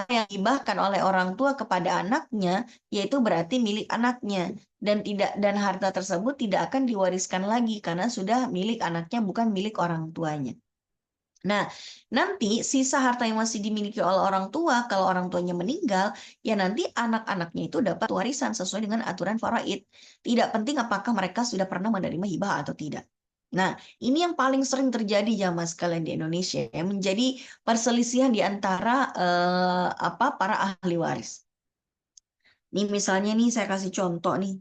yang dihibahkan oleh orang tua kepada anaknya, yaitu berarti milik anaknya. Dan harta tersebut tidak akan diwariskan lagi karena sudah milik anaknya, bukan milik orang tuanya. Nah, nanti sisa harta yang masih dimiliki oleh orang tua, kalau orang tuanya meninggal, ya nanti anak-anaknya itu dapat warisan sesuai dengan aturan faraid. Tidak penting apakah mereka sudah pernah menerima hibah atau tidak. Nah, ini yang paling sering terjadi jamaah sekalian di Indonesia, ya, menjadi perselisihan di antara para ahli waris. Nih misalnya nih saya kasih contoh nih,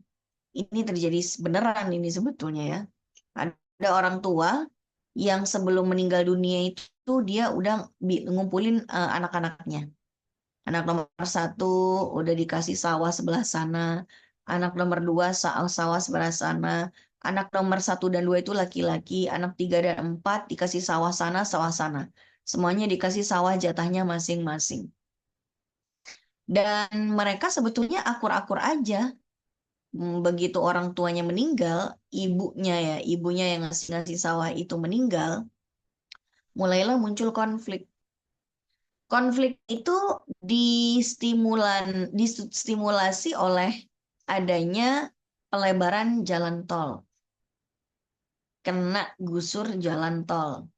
ini terjadi beneran ini sebetulnya ya. Ada orang tua yang sebelum meninggal dunia itu dia udah ngumpulin anak-anaknya. Anak nomor satu udah dikasih sawah sebelah sana, anak nomor dua sawah sebelah sana, anak nomor satu dan dua itu laki-laki, anak tiga dan empat dikasih sawah sana, sawah sana. Semuanya dikasih sawah jatahnya masing-masing. Dan mereka sebetulnya akur-akur aja. Begitu orang tuanya meninggal, ibunya yang ngasih sawah itu meninggal, mulailah muncul konflik. Konflik itu distimulasi oleh adanya pelebaran jalan tol, kena gusur jalan tol.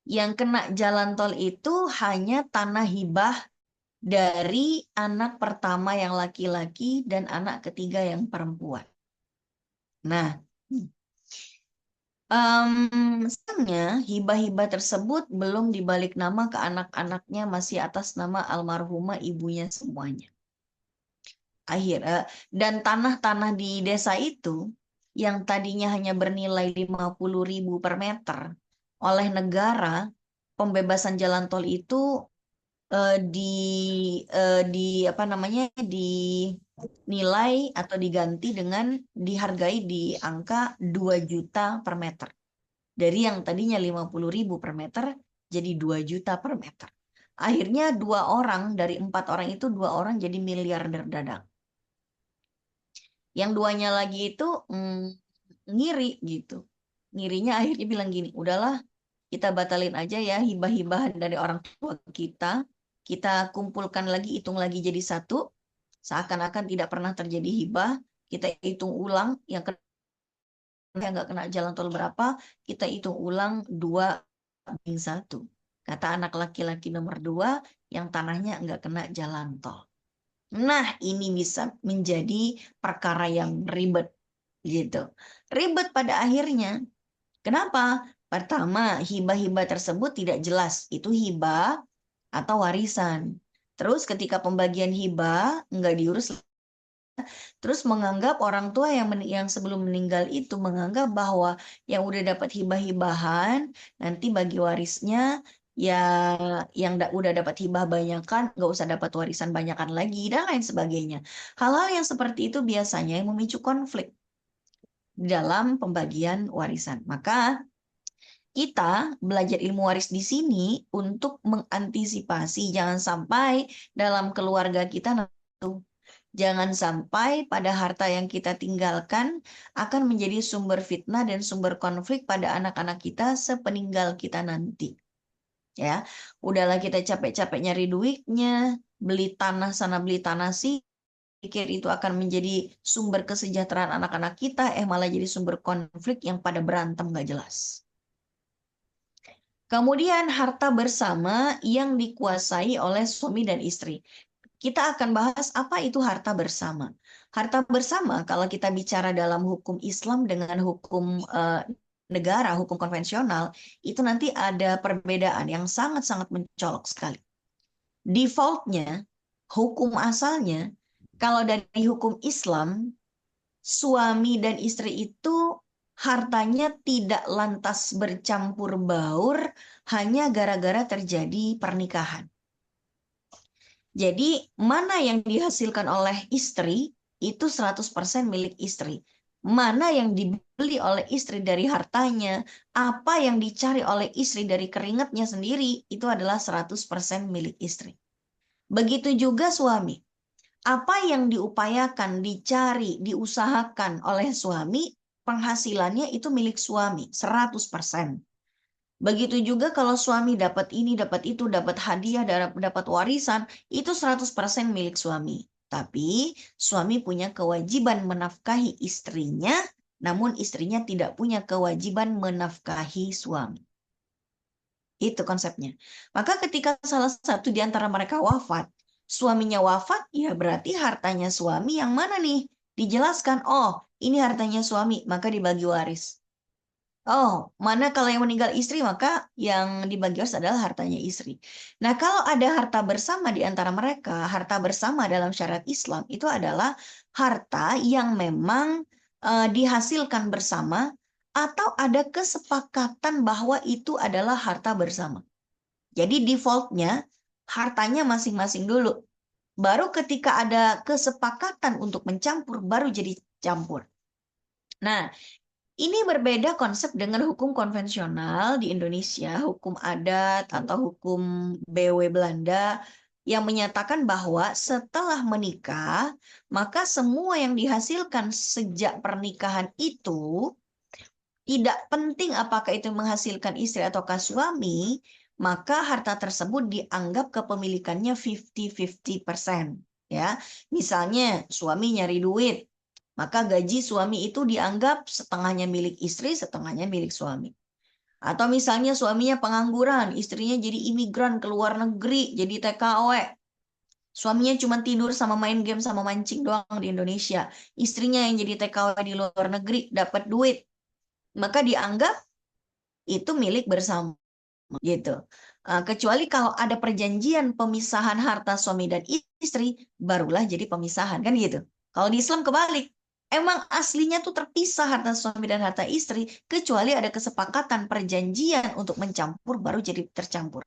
Yang kena jalan tol itu hanya tanah hibah dari anak pertama yang laki-laki dan anak ketiga yang perempuan. Nah, sayangnya hibah-hibah tersebut belum dibalik nama ke anak-anaknya, masih atas nama almarhumah ibunya semuanya. Dan tanah-tanah di desa itu yang tadinya hanya bernilai 50.000 per meter, oleh negara pembebasan jalan tol itu eh, di dinilai atau diganti dengan dihargai di angka 2 juta per meter. Dari yang tadinya 50.000 per meter jadi 2 juta per meter. Akhirnya 2 orang dari 4 orang itu 2 orang jadi miliarder dadak. Yang duanya lagi itu ngiri gitu. Ngirinya akhirnya bilang gini, udahlah kita batalin aja ya hibah-hibahan dari orang tua kita. Kita kumpulkan lagi, hitung lagi jadi satu. Seakan-akan tidak pernah terjadi hibah. Kita hitung ulang yang nggak kena jalan tol berapa, kita hitung ulang 2/1. Kata anak laki-laki nomor 2 yang tanahnya nggak kena jalan tol. Nah, ini bisa menjadi perkara yang ribet gitu. Ribet pada akhirnya. Kenapa? Pertama, hibah-hibah tersebut tidak jelas. Itu hibah atau warisan. Terus ketika pembagian hibah nggak diurus, terus menganggap orang tua yang sebelum meninggal itu menganggap bahwa yang udah dapat hibah-hibahan nanti bagi warisnya ya yang udah dapat hibah banyakan nggak usah dapat warisan banyakan lagi dan lain sebagainya. Hal-hal yang seperti itu biasanya yang memicu konflik dalam pembagian warisan. Maka kita belajar ilmu waris di sini untuk mengantisipasi jangan sampai dalam keluarga kita jangan sampai pada harta yang kita tinggalkan akan menjadi sumber fitnah dan sumber konflik pada anak-anak kita sepeninggal kita nanti. Ya, udahlah kita capek-capek nyari duitnya, beli tanah sana beli tanah sini, pikir itu akan menjadi sumber kesejahteraan anak-anak kita, malah jadi sumber konflik yang pada berantem nggak jelas. Kemudian harta bersama yang dikuasai oleh suami dan istri. Kita akan bahas apa itu harta bersama. Harta bersama kalau kita bicara dalam hukum Islam dengan hukum negara, hukum konvensional, itu nanti ada perbedaan yang sangat-sangat mencolok sekali. Defaultnya, hukum asalnya, kalau dari hukum Islam, suami dan istri itu hartanya tidak lantas bercampur baur hanya gara-gara terjadi pernikahan. Jadi mana yang dihasilkan oleh istri itu 100% milik istri. Mana yang dibeli oleh istri dari hartanya, apa yang dicari oleh istri dari keringatnya sendiri, itu adalah 100% milik istri. Begitu juga suami. Apa yang diupayakan, dicari, diusahakan oleh suami, penghasilannya itu milik suami, 100%. Begitu juga kalau suami dapat ini, dapat itu, dapat hadiah, dapat warisan, itu 100% milik suami. Tapi suami punya kewajiban menafkahi istrinya, namun istrinya tidak punya kewajiban menafkahi suami. Itu konsepnya. Maka ketika salah satu di antara mereka wafat, suaminya wafat, ya berarti hartanya suami yang mana nih? Dijelaskan, oh ini hartanya suami, maka dibagi waris. Oh, mana kalau yang meninggal istri, maka yang dibagi waris adalah hartanya istri. Nah, kalau ada harta bersama di antara mereka, harta bersama dalam syariat Islam itu adalah harta yang memang dihasilkan bersama atau ada kesepakatan bahwa itu adalah harta bersama. Jadi defaultnya hartanya masing-masing dulu. Baru ketika ada kesepakatan untuk mencampur, baru jadi campur. Nah, ini berbeda konsep dengan hukum konvensional di Indonesia, hukum adat atau hukum BW Belanda yang menyatakan bahwa setelah menikah, maka semua yang dihasilkan sejak pernikahan itu tidak penting apakah itu menghasilkan istri ataukah suami, maka harta tersebut dianggap kepemilikannya 50-50%. Ya, misalnya suami nyari duit, maka gaji suami itu dianggap setengahnya milik istri, setengahnya milik suami. Atau misalnya suaminya pengangguran, istrinya jadi imigran ke luar negeri, jadi TKW. Suaminya cuma tidur sama main game sama mancing doang di Indonesia. Istrinya yang jadi TKW di luar negeri dapat duit, maka dianggap itu milik bersama gitu. Kecuali kalau ada perjanjian pemisahan harta suami dan istri, barulah jadi pemisahan kan gitu. Kalau di Islam kebalik, emang aslinya tuh terpisah harta suami dan harta istri, kecuali ada kesepakatan perjanjian untuk mencampur baru jadi tercampur.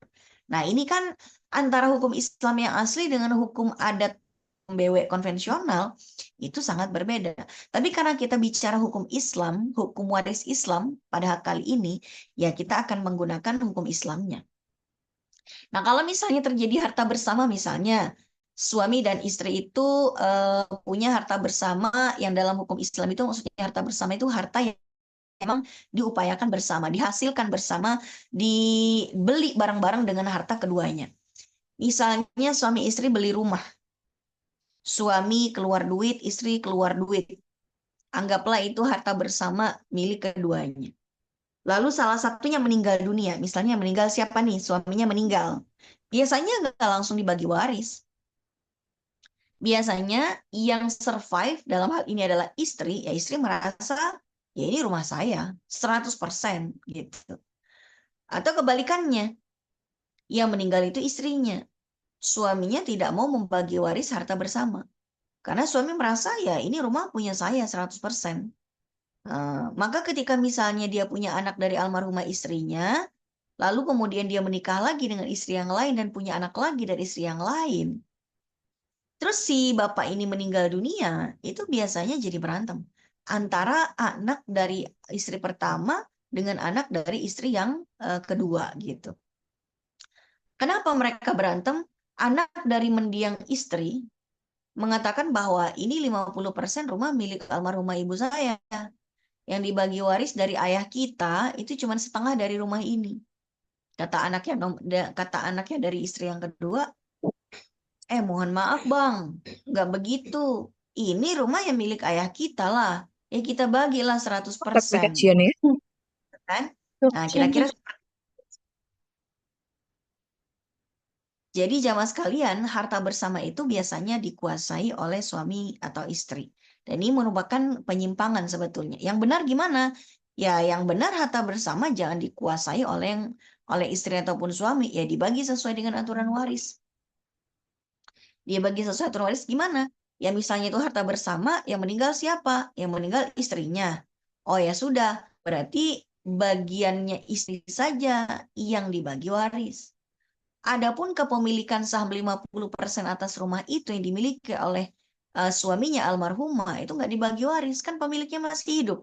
Nah ini kan antara hukum Islam yang asli dengan hukum adat BW konvensional itu sangat berbeda. Tapi karena kita bicara hukum Islam, hukum waris Islam pada kali ini, ya kita akan menggunakan hukum Islamnya. Nah, kalau misalnya terjadi harta bersama, misalnya suami dan istri itu punya harta bersama yang dalam hukum Islam itu maksudnya harta bersama itu harta yang memang diupayakan bersama, dihasilkan bersama, dibeli bareng-bareng dengan harta keduanya. Misalnya suami istri beli rumah, suami keluar duit, istri keluar duit. Anggaplah itu harta bersama milik keduanya. Lalu salah satunya meninggal dunia. Misalnya meninggal siapa nih? Suaminya meninggal. Biasanya nggak langsung dibagi waris. Biasanya yang survive dalam hal ini adalah istri. Ya istri merasa, ya ini rumah saya. 100% gitu. Atau kebalikannya. Yang meninggal itu istrinya. Suaminya tidak mau membagi waris harta bersama. Karena suami merasa ya ini rumah punya saya 100%. Maka ketika misalnya dia punya anak dari almarhumah istrinya, lalu kemudian dia menikah lagi dengan istri yang lain dan punya anak lagi dari istri yang lain. Terus si bapak ini meninggal dunia, itu biasanya jadi berantem antara anak dari istri pertama dengan anak dari istri yang kedua gitu. Kenapa mereka berantem? Anak dari mendiang istri mengatakan bahwa ini 50% rumah milik almarhumah ibu saya. Yang dibagi waris dari ayah kita itu cuma setengah dari rumah ini. Kata anaknya dari istri yang kedua, mohon maaf bang, nggak begitu. Ini rumah yang milik ayah kita lah. Ya kita bagilah 100%. Kajian ya. Kan? Nah, kira-kira jadi jamaah sekalian, harta bersama itu biasanya dikuasai oleh suami atau istri. Dan ini merupakan penyimpangan sebetulnya. Yang benar gimana? Ya, yang benar harta bersama jangan dikuasai oleh istri ataupun suami. Ya, dibagi sesuai dengan aturan waris. Dia bagi sesuai aturan waris gimana? Ya misalnya itu harta bersama, yang meninggal siapa? Yang meninggal istrinya. Oh ya sudah, berarti bagiannya istri saja yang dibagi waris. Adapun kepemilikan saham 50% atas rumah itu yang dimiliki oleh suaminya almarhumah itu nggak dibagi waris, kan pemiliknya masih hidup.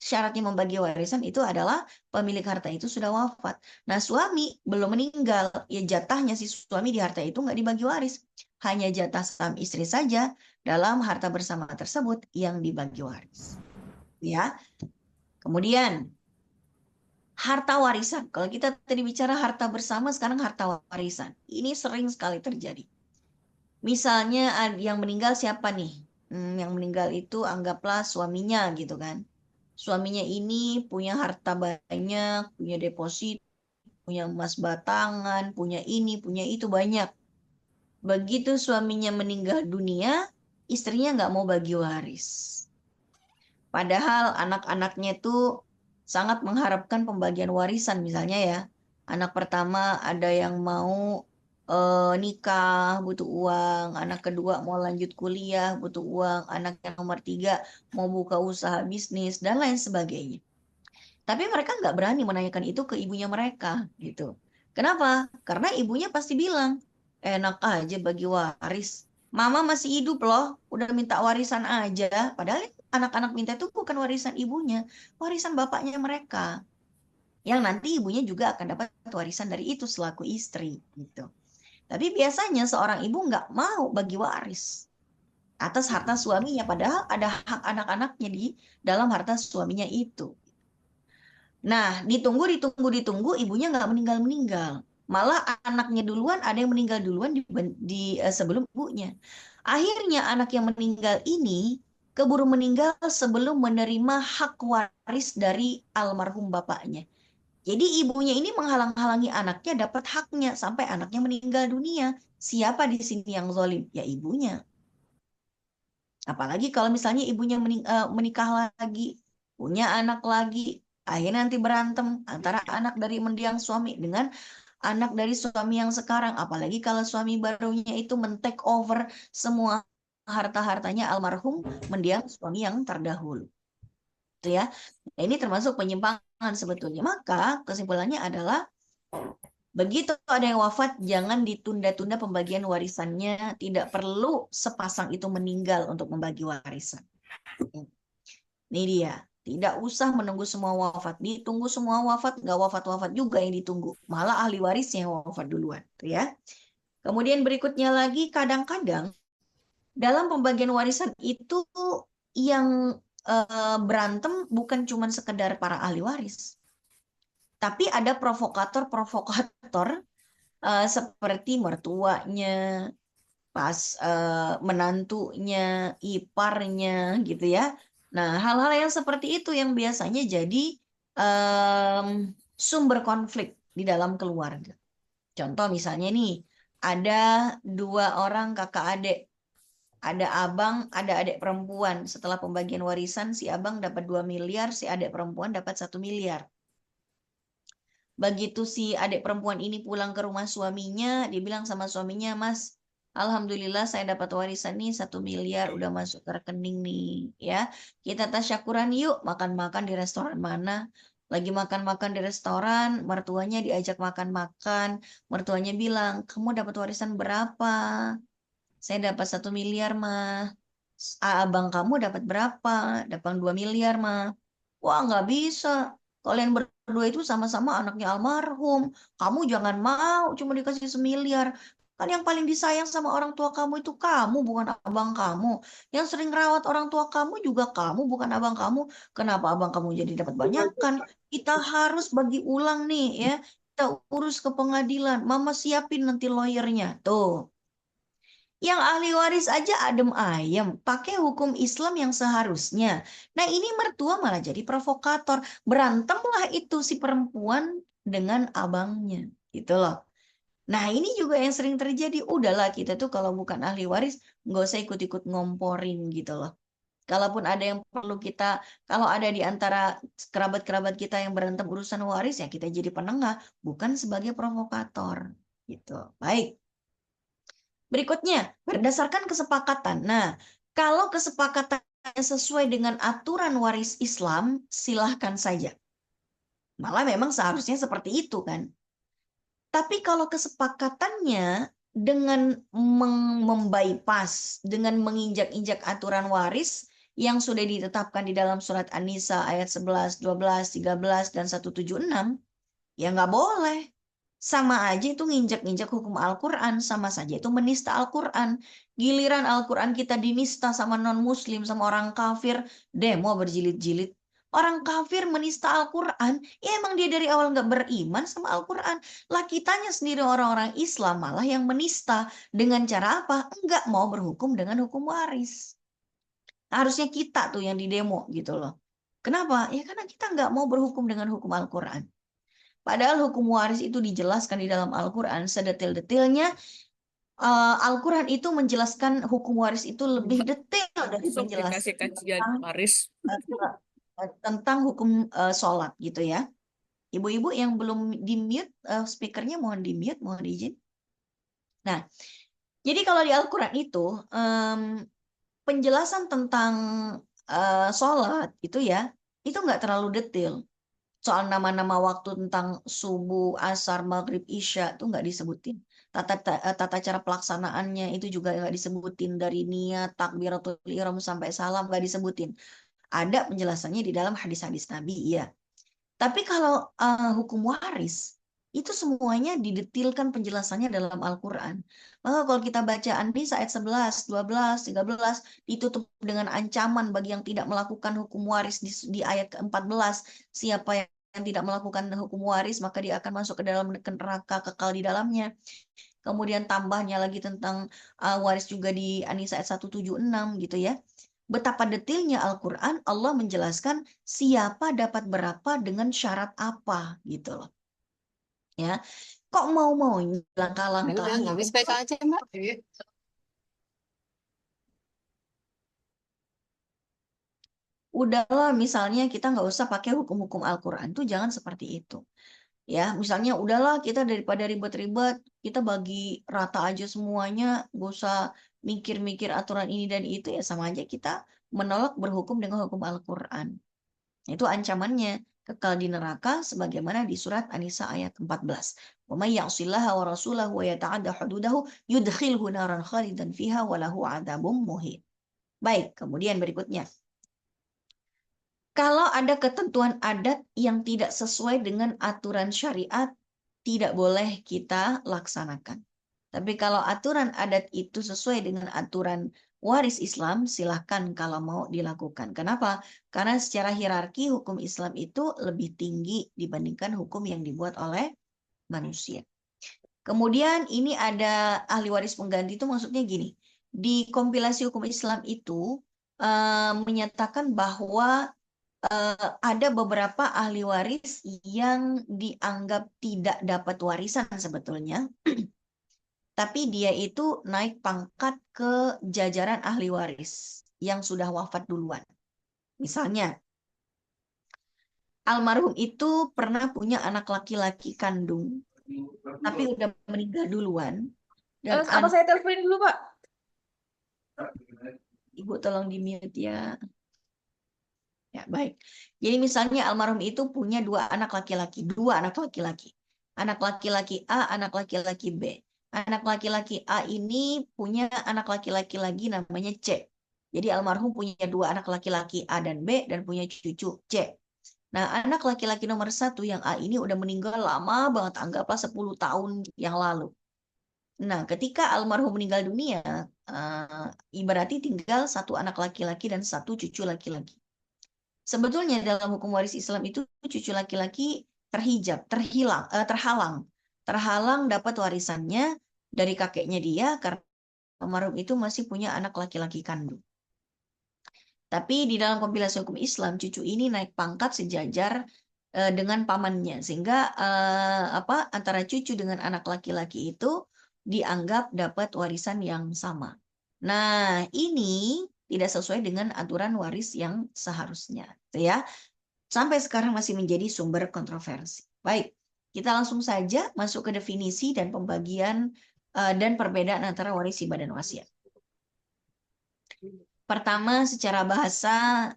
Syaratnya membagi warisan itu adalah pemilik harta itu sudah wafat. Nah suami belum meninggal, ya jatahnya si suami di harta itu nggak dibagi waris. Hanya jatah saham istri saja dalam harta bersama tersebut yang dibagi waris. Ya, kemudian Harta warisan. Kalau kita tadi bicara harta bersama, sekarang harta warisan. Ini sering sekali terjadi. Misalnya yang meninggal siapa nih? Yang meninggal itu anggaplah suaminya gitu kan. Suaminya ini punya harta banyak, punya deposito, punya emas batangan, punya ini, punya itu banyak. Begitu suaminya meninggal dunia, istrinya nggak mau bagi waris. Padahal anak-anaknya itu sangat mengharapkan pembagian warisan misalnya ya. Anak pertama ada yang mau nikah, butuh uang. Anak kedua mau lanjut kuliah, butuh uang. Anak yang nomor tiga mau buka usaha bisnis, dan lain sebagainya. Tapi mereka nggak berani menanyakan itu ke ibunya mereka gitu. Kenapa? Karena ibunya pasti bilang, enak aja bagi waris. Mama masih hidup loh, udah minta warisan aja. Padahal anak-anak minta itu bukan warisan ibunya, warisan bapaknya mereka. Yang nanti ibunya juga akan dapat warisan dari itu selaku istri gitu. Tapi biasanya seorang ibu nggak mau bagi waris atas harta suaminya, padahal ada hak anak-anaknya di dalam harta suaminya itu. Nah, ditunggu, ibunya nggak meninggal-meninggal. Malah anaknya duluan, ada yang meninggal duluan sebelum ibunya. Akhirnya anak yang meninggal ini keburu meninggal sebelum menerima hak waris dari almarhum bapaknya. Jadi ibunya ini menghalang-halangi anaknya dapat haknya sampai anaknya meninggal dunia. Siapa di sini yang zalim? Ya ibunya. Apalagi kalau misalnya ibunya menikah lagi, punya anak lagi, akhirnya nanti berantem antara anak dari mendiang suami dengan anak dari suami yang sekarang. Apalagi kalau suami barunya itu men-take over semua harta-hartanya almarhum mendiang suami yang terdahulu. Itu ya. Nah, ini termasuk penyimpangan sebetulnya. Maka kesimpulannya adalah begitu ada yang wafat, jangan ditunda-tunda pembagian warisannya. Tidak perlu sepasang itu meninggal untuk membagi warisan. Ini dia. Tidak usah menunggu semua wafat. Ditunggu semua wafat, nggak wafat-wafat juga yang ditunggu. Malah ahli warisnya yang wafat duluan. Ya. Kemudian berikutnya lagi, kadang-kadang dalam pembagian warisan itu yang berantem bukan cuma sekedar para ahli waris. Tapi ada provokator-provokator seperti mertuanya, pas menantunya, iparnya gitu ya. Nah, hal-hal yang seperti itu yang biasanya jadi sumber konflik di dalam keluarga. Contoh misalnya nih, ada dua orang kakak adik, ada abang, ada adik perempuan. Setelah pembagian warisan, si abang dapat 2 miliar, si adik perempuan dapat 1 miliar. Begitu si adik perempuan ini pulang ke rumah suaminya, dia bilang sama suaminya, Mas, Alhamdulillah saya dapat warisan nih 1 miliar, udah masuk ke rekening nih. Ya, kita tasyakuran yuk, makan-makan di restoran mana. Lagi makan-makan di restoran, mertuanya diajak makan-makan. Mertuanya bilang, kamu dapat warisan berapa? Saya dapat 1 miliar, mah. Abang kamu dapat berapa? Dapat 2 miliar, mah. Wah, nggak bisa. Kalian berdua itu sama-sama anaknya almarhum. Kamu jangan mau cuma dikasih 1 miliar. Kan yang paling disayang sama orang tua kamu itu kamu, bukan abang kamu. Yang sering rawat orang tua kamu juga kamu, bukan abang kamu. Kenapa abang kamu jadi dapat banyak kan? Kita harus bagi ulang nih ya. Kita urus ke pengadilan. Mama siapin nanti lawyernya. Tuh. Yang ahli waris aja adem ayem, pakai hukum Islam yang seharusnya. Nah, ini mertua malah jadi provokator. Berantemlah itu si perempuan dengan abangnya, gitu loh. Nah, ini juga yang sering terjadi. Udahlah, kita tuh kalau bukan ahli waris, nggak usah ikut-ikut ngomporin gitu loh. Kalaupun ada yang perlu kita, kalau ada di antara kerabat-kerabat kita yang berantem urusan waris, ya kita jadi penengah, bukan sebagai provokator. Gitu. Baik. Berikutnya, berdasarkan kesepakatan. Nah, kalau kesepakatan sesuai dengan aturan waris Islam, silahkan saja. Malah memang seharusnya seperti itu kan. Tapi kalau kesepakatannya dengan membypass, dengan menginjak-injak aturan waris yang sudah ditetapkan di dalam surat An-Nisa ayat 11, 12, 13, dan 176, ya nggak boleh. Sama aja itu nginjak-nginjak hukum Al-Quran, sama saja itu menista Al-Quran. Giliran Al-Quran kita dinista sama non-muslim, sama orang kafir, demo berjilid-jilid. Orang kafir menista Al-Quran, ya emang dia dari awal nggak beriman sama Al-Quran. Lah kitanya sendiri orang-orang Islam malah yang menista. Dengan cara apa? Enggak mau berhukum dengan hukum waris. Harusnya kita tuh yang didemo gitu loh. Kenapa? Ya karena kita nggak mau berhukum dengan hukum Al-Quran. Padahal hukum waris itu dijelaskan di dalam Al-Quran sedetil-detilnya. Al-Quran itu menjelaskan hukum waris itu lebih detail dari Besok penjelasan dikasih kajian waris. tentang hukum sholat gitu ya. Ibu-ibu yang belum di mute speakernya mohon di mute, mohon izin. Nah, jadi kalau di Al-Quran itu penjelasan tentang sholat itu ya, itu nggak terlalu detail. Soal nama-nama waktu tentang subuh, asar, maghrib, isya itu nggak disebutin. Tata cara pelaksanaannya itu juga nggak disebutin dari niat, takbiratul ihram sampai salam nggak disebutin. Ada penjelasannya di dalam hadis-hadis Nabi, iya. Tapi kalau hukum waris, itu semuanya didetilkan penjelasannya dalam Al-Quran. Maka kalau kita baca An-Nisa ayat 11, 12, 13, ditutup dengan ancaman bagi yang tidak melakukan hukum waris di ayat ke-14. Siapa yang tidak melakukan hukum waris, maka dia akan masuk ke dalam neraka kekal di dalamnya. Kemudian tambahnya lagi tentang waris juga di An-Nisa ayat 176 gitu ya. Betapa detailnya Al-Quran, Allah menjelaskan siapa dapat berapa dengan syarat apa gitu loh. Ya, kok mau langkah-langkahi Habis PK aja, Mbak. udahlah misalnya kita nggak usah pakai hukum-hukum Al-Quran tuh jangan seperti itu. Ya, misalnya udahlah kita daripada ribet-ribet, kita bagi rata aja semuanya, gak usah mikir-mikir aturan ini dan itu, ya sama aja kita menolak berhukum dengan hukum Al-Quran. Itu ancamannya kekal di neraka sebagaimana di surat An-Nisa ayat 14. Wa may ya'sillaha wa rasulahu wa yata'adda hududahu yudkhilhu naran khalidan fiha wa lahu 'adzabun muhin. Baik, kemudian berikutnya. Kalau ada ketentuan adat yang tidak sesuai dengan aturan syariat, tidak boleh kita laksanakan. Tapi kalau aturan adat itu sesuai dengan aturan waris Islam, silahkan kalau mau dilakukan. Kenapa? Karena secara hierarki hukum Islam itu lebih tinggi dibandingkan hukum yang dibuat oleh manusia. Kemudian ini ada ahli waris pengganti itu maksudnya gini. Di kompilasi hukum Islam itu menyatakan bahwa ada beberapa ahli waris yang dianggap tidak dapat warisan sebetulnya, tapi dia itu naik pangkat ke jajaran ahli waris yang sudah wafat duluan. Misalnya, almarhum itu pernah punya anak laki-laki kandung, tapi udah meninggal duluan, dan Apa saya teleponin dulu, Pak? Ibu tolong di mute ya. Ya, baik. Jadi misalnya almarhum itu punya dua anak laki-laki. Anak laki-laki A, anak laki-laki B. Anak laki-laki A ini punya anak laki-laki lagi namanya C. Jadi almarhum punya dua anak laki-laki A dan B dan punya cucu C. Nah, anak laki-laki nomor satu yang A ini udah meninggal lama banget, anggaplah 10 tahun yang lalu. Nah, ketika almarhum meninggal dunia, ibaratnya tinggal satu anak laki-laki dan satu cucu laki-laki. Sebetulnya dalam hukum waris Islam itu cucu laki-laki terhalang dapat warisannya dari kakeknya dia karena almarhum itu masih punya anak laki-laki kandung. Tapi di dalam kompilasi hukum Islam, cucu ini naik pangkat sejajar dengan pamannya, sehingga antara cucu dengan anak laki-laki itu dianggap dapat warisan yang sama. Nah, ini tidak sesuai dengan aturan waris yang seharusnya, ya. Sampai sekarang masih menjadi sumber kontroversi. Baik, kita langsung saja masuk ke definisi dan pembagian dan perbedaan antara waris hibah dan wasiat. Pertama, secara bahasa,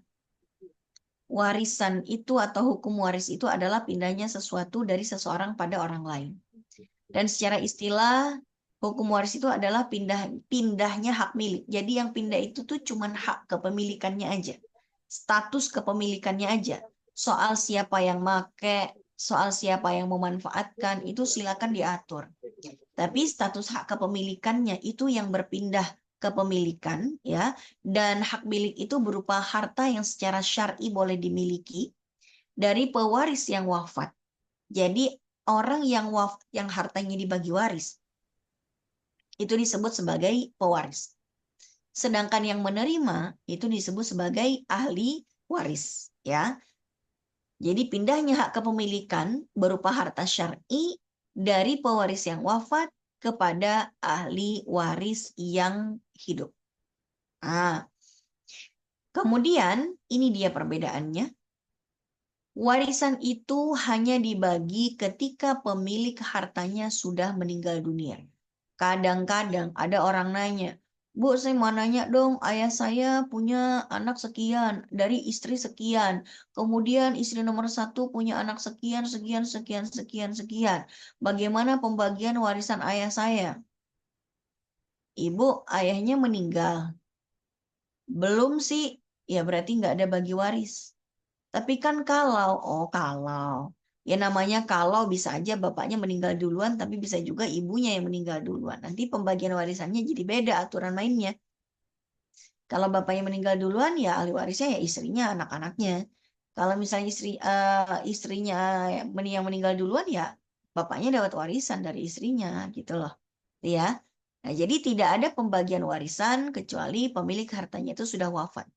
warisan itu atau hukum waris itu adalah pindahnya sesuatu dari seseorang pada orang lain. Dan secara istilah, hukum waris itu adalah pindahnya hak milik. Jadi yang pindah itu tuh cuman hak kepemilikannya aja. Status kepemilikannya aja. Soal siapa yang make, soal siapa yang memanfaatkan, itu silakan diatur. Tapi status hak kepemilikannya itu yang berpindah kepemilikan, ya, dan hak milik itu berupa harta yang secara syar'i boleh dimiliki dari pewaris yang wafat. Jadi orang yang hartanya dibagi waris itu disebut sebagai pewaris. Sedangkan yang menerima itu disebut sebagai ahli waris, ya. Jadi pindahnya hak kepemilikan berupa harta syar'i dari pewaris yang wafat kepada ahli waris yang hidup. Nah, kemudian ini dia perbedaannya. Warisan itu hanya dibagi ketika pemilik hartanya sudah meninggal dunia. Kadang-kadang ada orang nanya, Bu, saya mau nanya dong, ayah saya punya anak sekian, dari istri sekian. Kemudian istri nomor satu punya anak sekian, sekian, sekian, sekian, sekian. Bagaimana pembagian warisan ayah saya? Ibu, ayahnya meninggal. Belum sih, ya berarti nggak ada bagi waris. Tapi kan kalau. Ya namanya kalau bisa aja bapaknya meninggal duluan, tapi bisa juga ibunya yang meninggal duluan. Nanti pembagian warisannya jadi beda aturan mainnya. Kalau bapaknya meninggal duluan, ya ahli warisnya ya istrinya, anak-anaknya. Kalau misalnya istrinya yang meninggal duluan, ya bapaknya dapat warisan dari istrinya, gitu loh. Ya. Nah, jadi tidak ada pembagian warisan kecuali pemilik hartanya itu sudah wafat.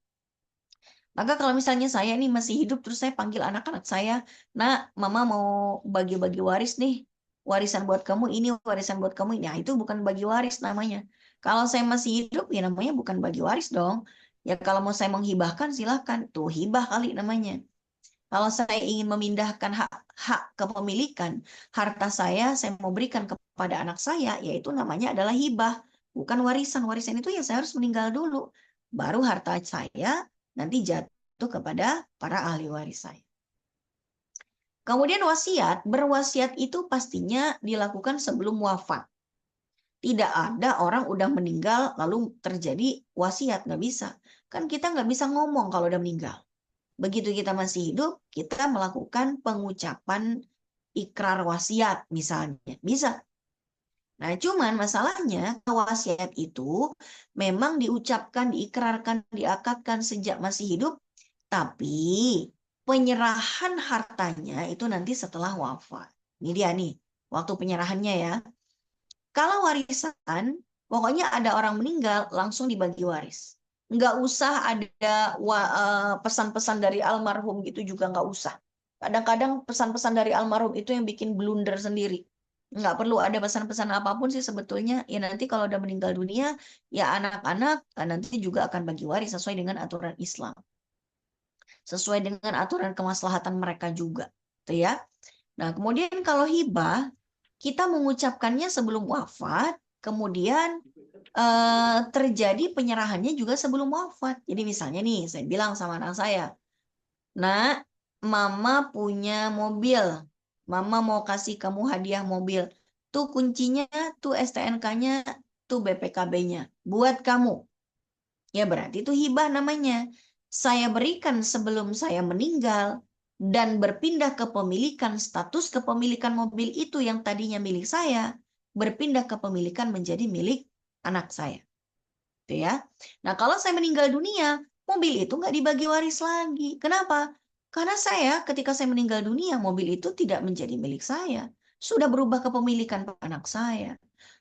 Maka kalau misalnya saya nih masih hidup, terus saya panggil anak-anak saya, nah, mama mau bagi-bagi waris nih, warisan buat kamu ini, warisan buat kamu ini. Nah, itu bukan bagi waris namanya. Kalau saya masih hidup, ya namanya bukan bagi waris dong. Ya kalau mau saya menghibahkan, silahkan. Tuh hibah kali namanya. Kalau saya ingin memindahkan hak kepemilikan, harta saya mau berikan kepada anak saya, yaitu namanya adalah hibah. Bukan warisan. Warisan itu ya saya harus meninggal dulu. Baru harta saya nanti jatuh kepada para ahli waris saya. Kemudian wasiat, berwasiat itu pastinya dilakukan sebelum wafat. Tidak ada orang udah meninggal lalu terjadi wasiat, nggak bisa. Kan kita nggak bisa ngomong kalau udah meninggal. Begitu kita masih hidup, kita melakukan pengucapan ikrar wasiat misalnya. Bisa. Nah, cuman masalahnya wasiat itu memang diucapkan, diikrarkan, diakatkan sejak masih hidup, tapi penyerahan hartanya itu nanti setelah wafat. Ini dia nih, waktu penyerahannya ya. Kalau warisan, pokoknya ada orang meninggal, langsung dibagi waris. Nggak usah ada pesan-pesan dari almarhum gitu juga nggak usah. Kadang-kadang pesan-pesan dari almarhum itu yang bikin blunder sendiri. Nggak perlu ada pesan-pesan apapun sih sebetulnya. Ya nanti kalau udah meninggal dunia, ya anak-anak nanti juga akan bagi waris sesuai dengan aturan Islam. Sesuai dengan aturan kemaslahatan mereka juga. Tuh ya. Nah, kemudian kalau hibah, kita mengucapkannya sebelum wafat, kemudian terjadi penyerahannya juga sebelum wafat. Jadi misalnya nih, saya bilang sama anak saya, "Nak, mama punya mobil. Mama mau kasih kamu hadiah mobil. Tuh kuncinya, tuh STNK-nya, tuh BPKB-nya. Buat kamu." Ya berarti itu hibah namanya. Saya berikan sebelum saya meninggal dan berpindah kepemilikan, status kepemilikan mobil itu yang tadinya milik saya, berpindah kepemilikan menjadi milik anak saya. Gitu ya. Nah, kalau saya meninggal dunia, mobil itu nggak dibagi waris lagi. Kenapa? Karena saya ketika saya meninggal dunia, mobil itu tidak menjadi milik saya. Sudah berubah kepemilikan anak saya.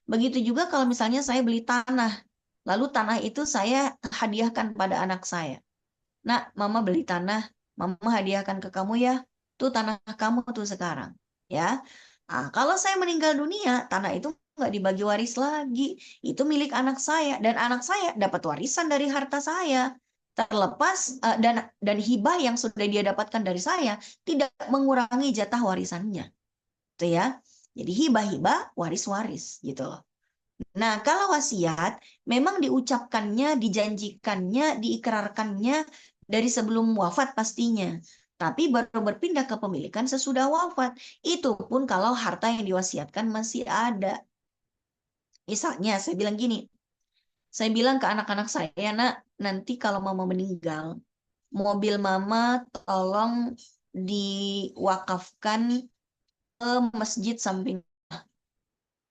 Begitu juga kalau misalnya saya beli tanah. Lalu tanah itu saya hadiahkan pada anak saya. Nak, mama beli tanah, mama hadiahkan ke kamu ya. Tuh tanah kamu tuh sekarang. Ya. Nah, kalau saya meninggal dunia, tanah itu nggak dibagi waris lagi. Itu milik anak saya. Dan anak saya dapat warisan dari harta saya. Terlepas dan hibah yang sudah dia dapatkan dari saya tidak mengurangi jatah warisannya. Itu ya. Jadi hibah-hibah, waris-waris gitu loh. Nah, kalau wasiat memang diucapkannya, dijanjikannya, diikrarkannya dari sebelum wafat pastinya. Tapi baru berpindah kepemilikan sesudah wafat. Itu pun kalau harta yang diwasiatkan masih ada. Misalnya saya bilang gini, saya bilang ke anak-anak saya, "Nak, nanti kalau mama meninggal, mobil mama tolong diwakafkan ke masjid samping."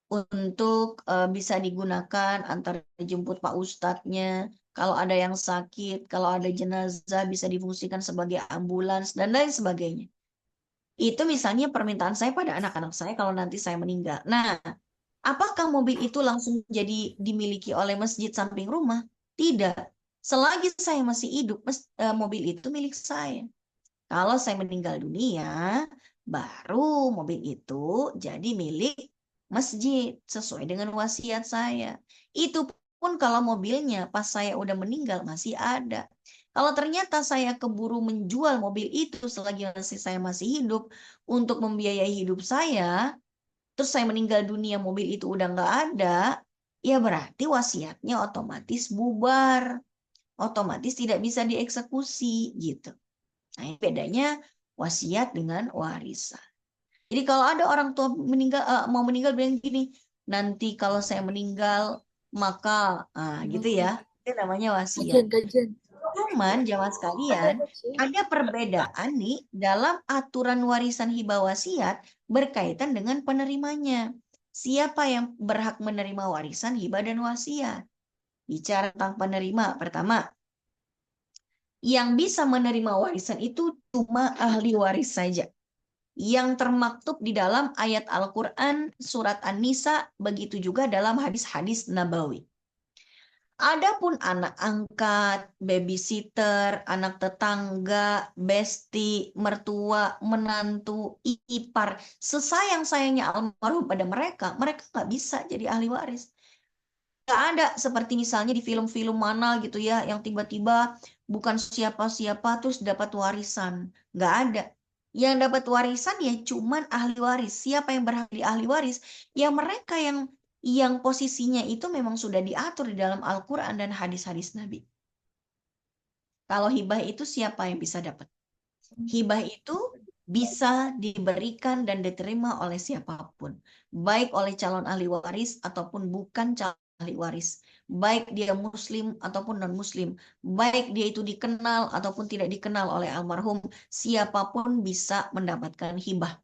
untuk bisa digunakan antara jemput Pak Ustadznya, kalau ada yang sakit, kalau ada jenazah bisa difungsikan sebagai ambulans dan lain sebagainya. Itu misalnya permintaan saya pada anak-anak saya kalau nanti saya meninggal. Nah, apakah mobil itu langsung jadi dimiliki oleh masjid samping rumah? Tidak. Selagi saya masih hidup, mobil itu milik saya. Kalau saya meninggal dunia, baru mobil itu jadi milik masjid sesuai dengan wasiat saya. Itu pun kalau mobilnya pas saya udah meninggal masih ada. Kalau ternyata saya keburu menjual mobil itu selagi saya masih hidup untuk membiayai hidup saya, terus saya meninggal dunia mobil itu udah nggak ada, ya berarti wasiatnya otomatis bubar, otomatis tidak bisa dieksekusi gitu. Nah, ini bedanya wasiat dengan warisan. Jadi kalau ada orang tua mau meninggal bilang gini, nanti kalau saya meninggal maka gitu ya, itu namanya wasiat. Kajian. Cuman jamaah sekalian, ada perbedaan nih dalam aturan warisan hibah wasiat berkaitan dengan penerimanya. Siapa yang berhak menerima warisan hibah dan wasiat? Bicara tentang penerima, pertama, yang bisa menerima warisan itu cuma ahli waris saja. Yang termaktub di dalam ayat Al-Quran surat An-Nisa, begitu juga dalam hadis-hadis Nabawi. Adapun anak angkat, babysitter, anak tetangga, besti, mertua, menantu, ipar, sesayang-sayangnya almarhum pada mereka, mereka nggak bisa jadi ahli waris. Nggak ada seperti misalnya di film-film mana gitu ya, yang tiba-tiba bukan siapa-siapa terus dapat warisan. Nggak ada. Yang dapat warisan ya cuman ahli waris. Siapa yang berhak di ahli waris? Ya mereka yang posisinya itu memang sudah diatur di dalam Al-Quran dan hadis-hadis Nabi. Kalau hibah itu siapa yang bisa dapat? Hibah itu bisa diberikan dan diterima oleh siapapun, baik oleh calon ahli waris ataupun bukan calon ahli waris, baik dia muslim ataupun non-muslim, baik dia itu dikenal ataupun tidak dikenal oleh almarhum, siapapun bisa mendapatkan hibah.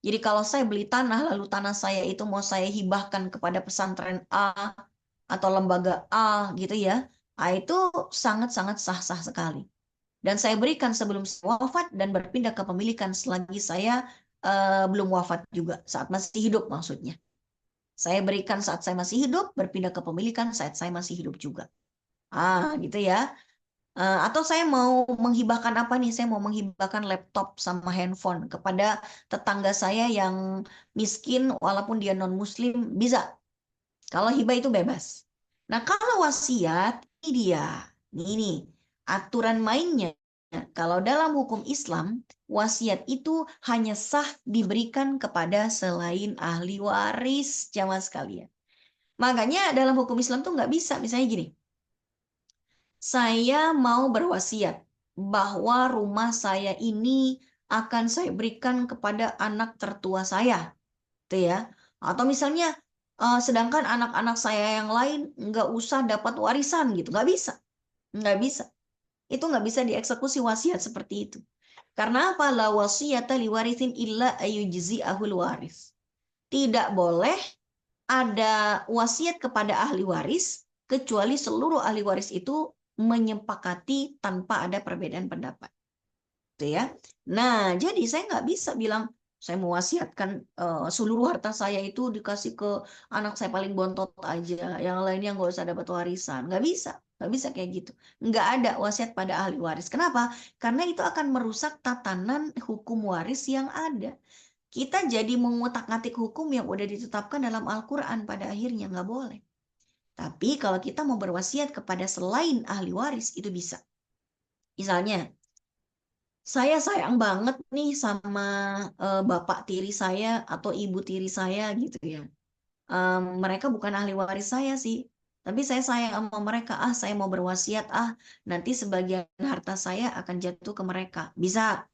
Jadi kalau saya beli tanah, lalu tanah saya itu mau saya hibahkan kepada pesantren A atau lembaga A gitu ya, itu sangat-sangat sah-sah sekali. Dan saya berikan sebelum saya wafat dan berpindah ke pemilikan selagi saya belum wafat juga, saat masih hidup maksudnya. Saya berikan saat saya masih hidup, berpindah ke pemilikan saat saya masih hidup juga. Gitu ya. Atau saya mau menghibahkan apa nih? Saya mau menghibahkan laptop sama handphone kepada tetangga saya yang miskin walaupun dia non-muslim, bisa. Kalau hibah itu bebas. Nah, kalau wasiat, ini dia. Ini aturan mainnya. Kalau dalam hukum Islam, wasiat itu hanya sah diberikan kepada selain ahli waris, jamaah sekalian. Makanya dalam hukum Islam tuh nggak bisa. Misalnya gini, saya mau berwasiat bahwa rumah saya ini akan saya berikan kepada anak tertua saya, gitu ya. Atau misalnya, sedangkan anak-anak saya yang lain nggak usah dapat warisan gitu, nggak bisa, nggak bisa. Itu nggak bisa dieksekusi wasiat seperti itu. Karena apa? La wasiyata liwarithin illa ahul waris. Tidak boleh ada wasiat kepada ahli waris kecuali seluruh ahli waris itu menyepakati tanpa ada perbedaan pendapat. Gitu ya. Nah, jadi saya nggak bisa bilang saya mewasiatkan seluruh harta saya itu dikasih ke anak saya paling bontot aja, yang lainnya nggak usah dapat warisan. Nggak bisa kayak gitu. Nggak ada wasiat pada ahli waris. Kenapa? Karena itu akan merusak tatanan hukum waris yang ada. Kita jadi mengutak-ngatik hukum yang udah ditetapkan dalam Al-Quran pada akhirnya. Nggak boleh. Tapi kalau kita mau berwasiat kepada selain ahli waris, itu bisa. Misalnya, saya sayang banget nih sama bapak tiri saya atau ibu tiri saya gitu ya. Mereka bukan ahli waris saya sih, tapi saya sayang sama mereka. Saya mau berwasiat, nanti sebagian harta saya akan jatuh ke mereka. Bisa.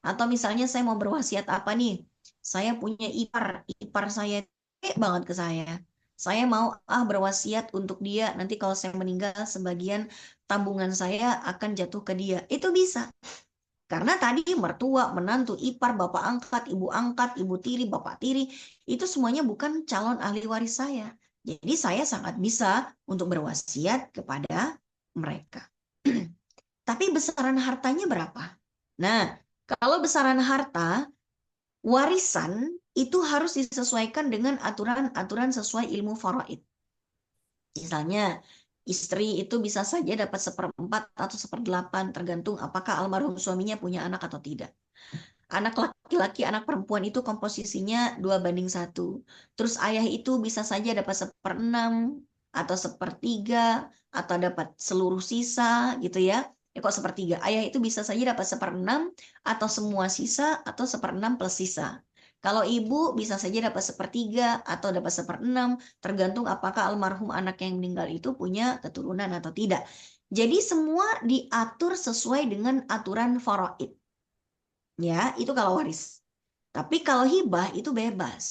Atau misalnya saya mau berwasiat apa nih? Saya punya ipar saya baik banget ke saya. Saya mau berwasiat untuk dia. Nanti kalau saya meninggal, sebagian tabungan saya akan jatuh ke dia. Itu bisa. Karena tadi mertua, menantu, ipar, bapak angkat, ibu tiri, bapak tiri, itu semuanya bukan calon ahli waris saya. Jadi saya sangat bisa untuk berwasiat kepada mereka. Tapi besaran hartanya berapa? Nah, kalau besaran harta, warisan itu harus disesuaikan dengan aturan-aturan sesuai ilmu faraid. Misalnya, istri itu bisa saja dapat 1/4 atau 1/8, tergantung apakah almarhum suaminya punya anak atau tidak. Anak laki-laki, anak perempuan itu komposisinya 2:1. Terus ayah itu bisa saja dapat 1/6 atau 1/3 atau dapat seluruh sisa gitu ya. Kok 1/3? Ayah itu bisa saja dapat 1/6 atau semua sisa atau 1/6 plus sisa. Kalau ibu bisa saja dapat 1/3 atau dapat 1/6, tergantung apakah almarhum anak yang meninggal itu punya keturunan atau tidak. Jadi semua diatur sesuai dengan aturan faraid. Ya, itu kalau waris. Tapi kalau hibah itu bebas.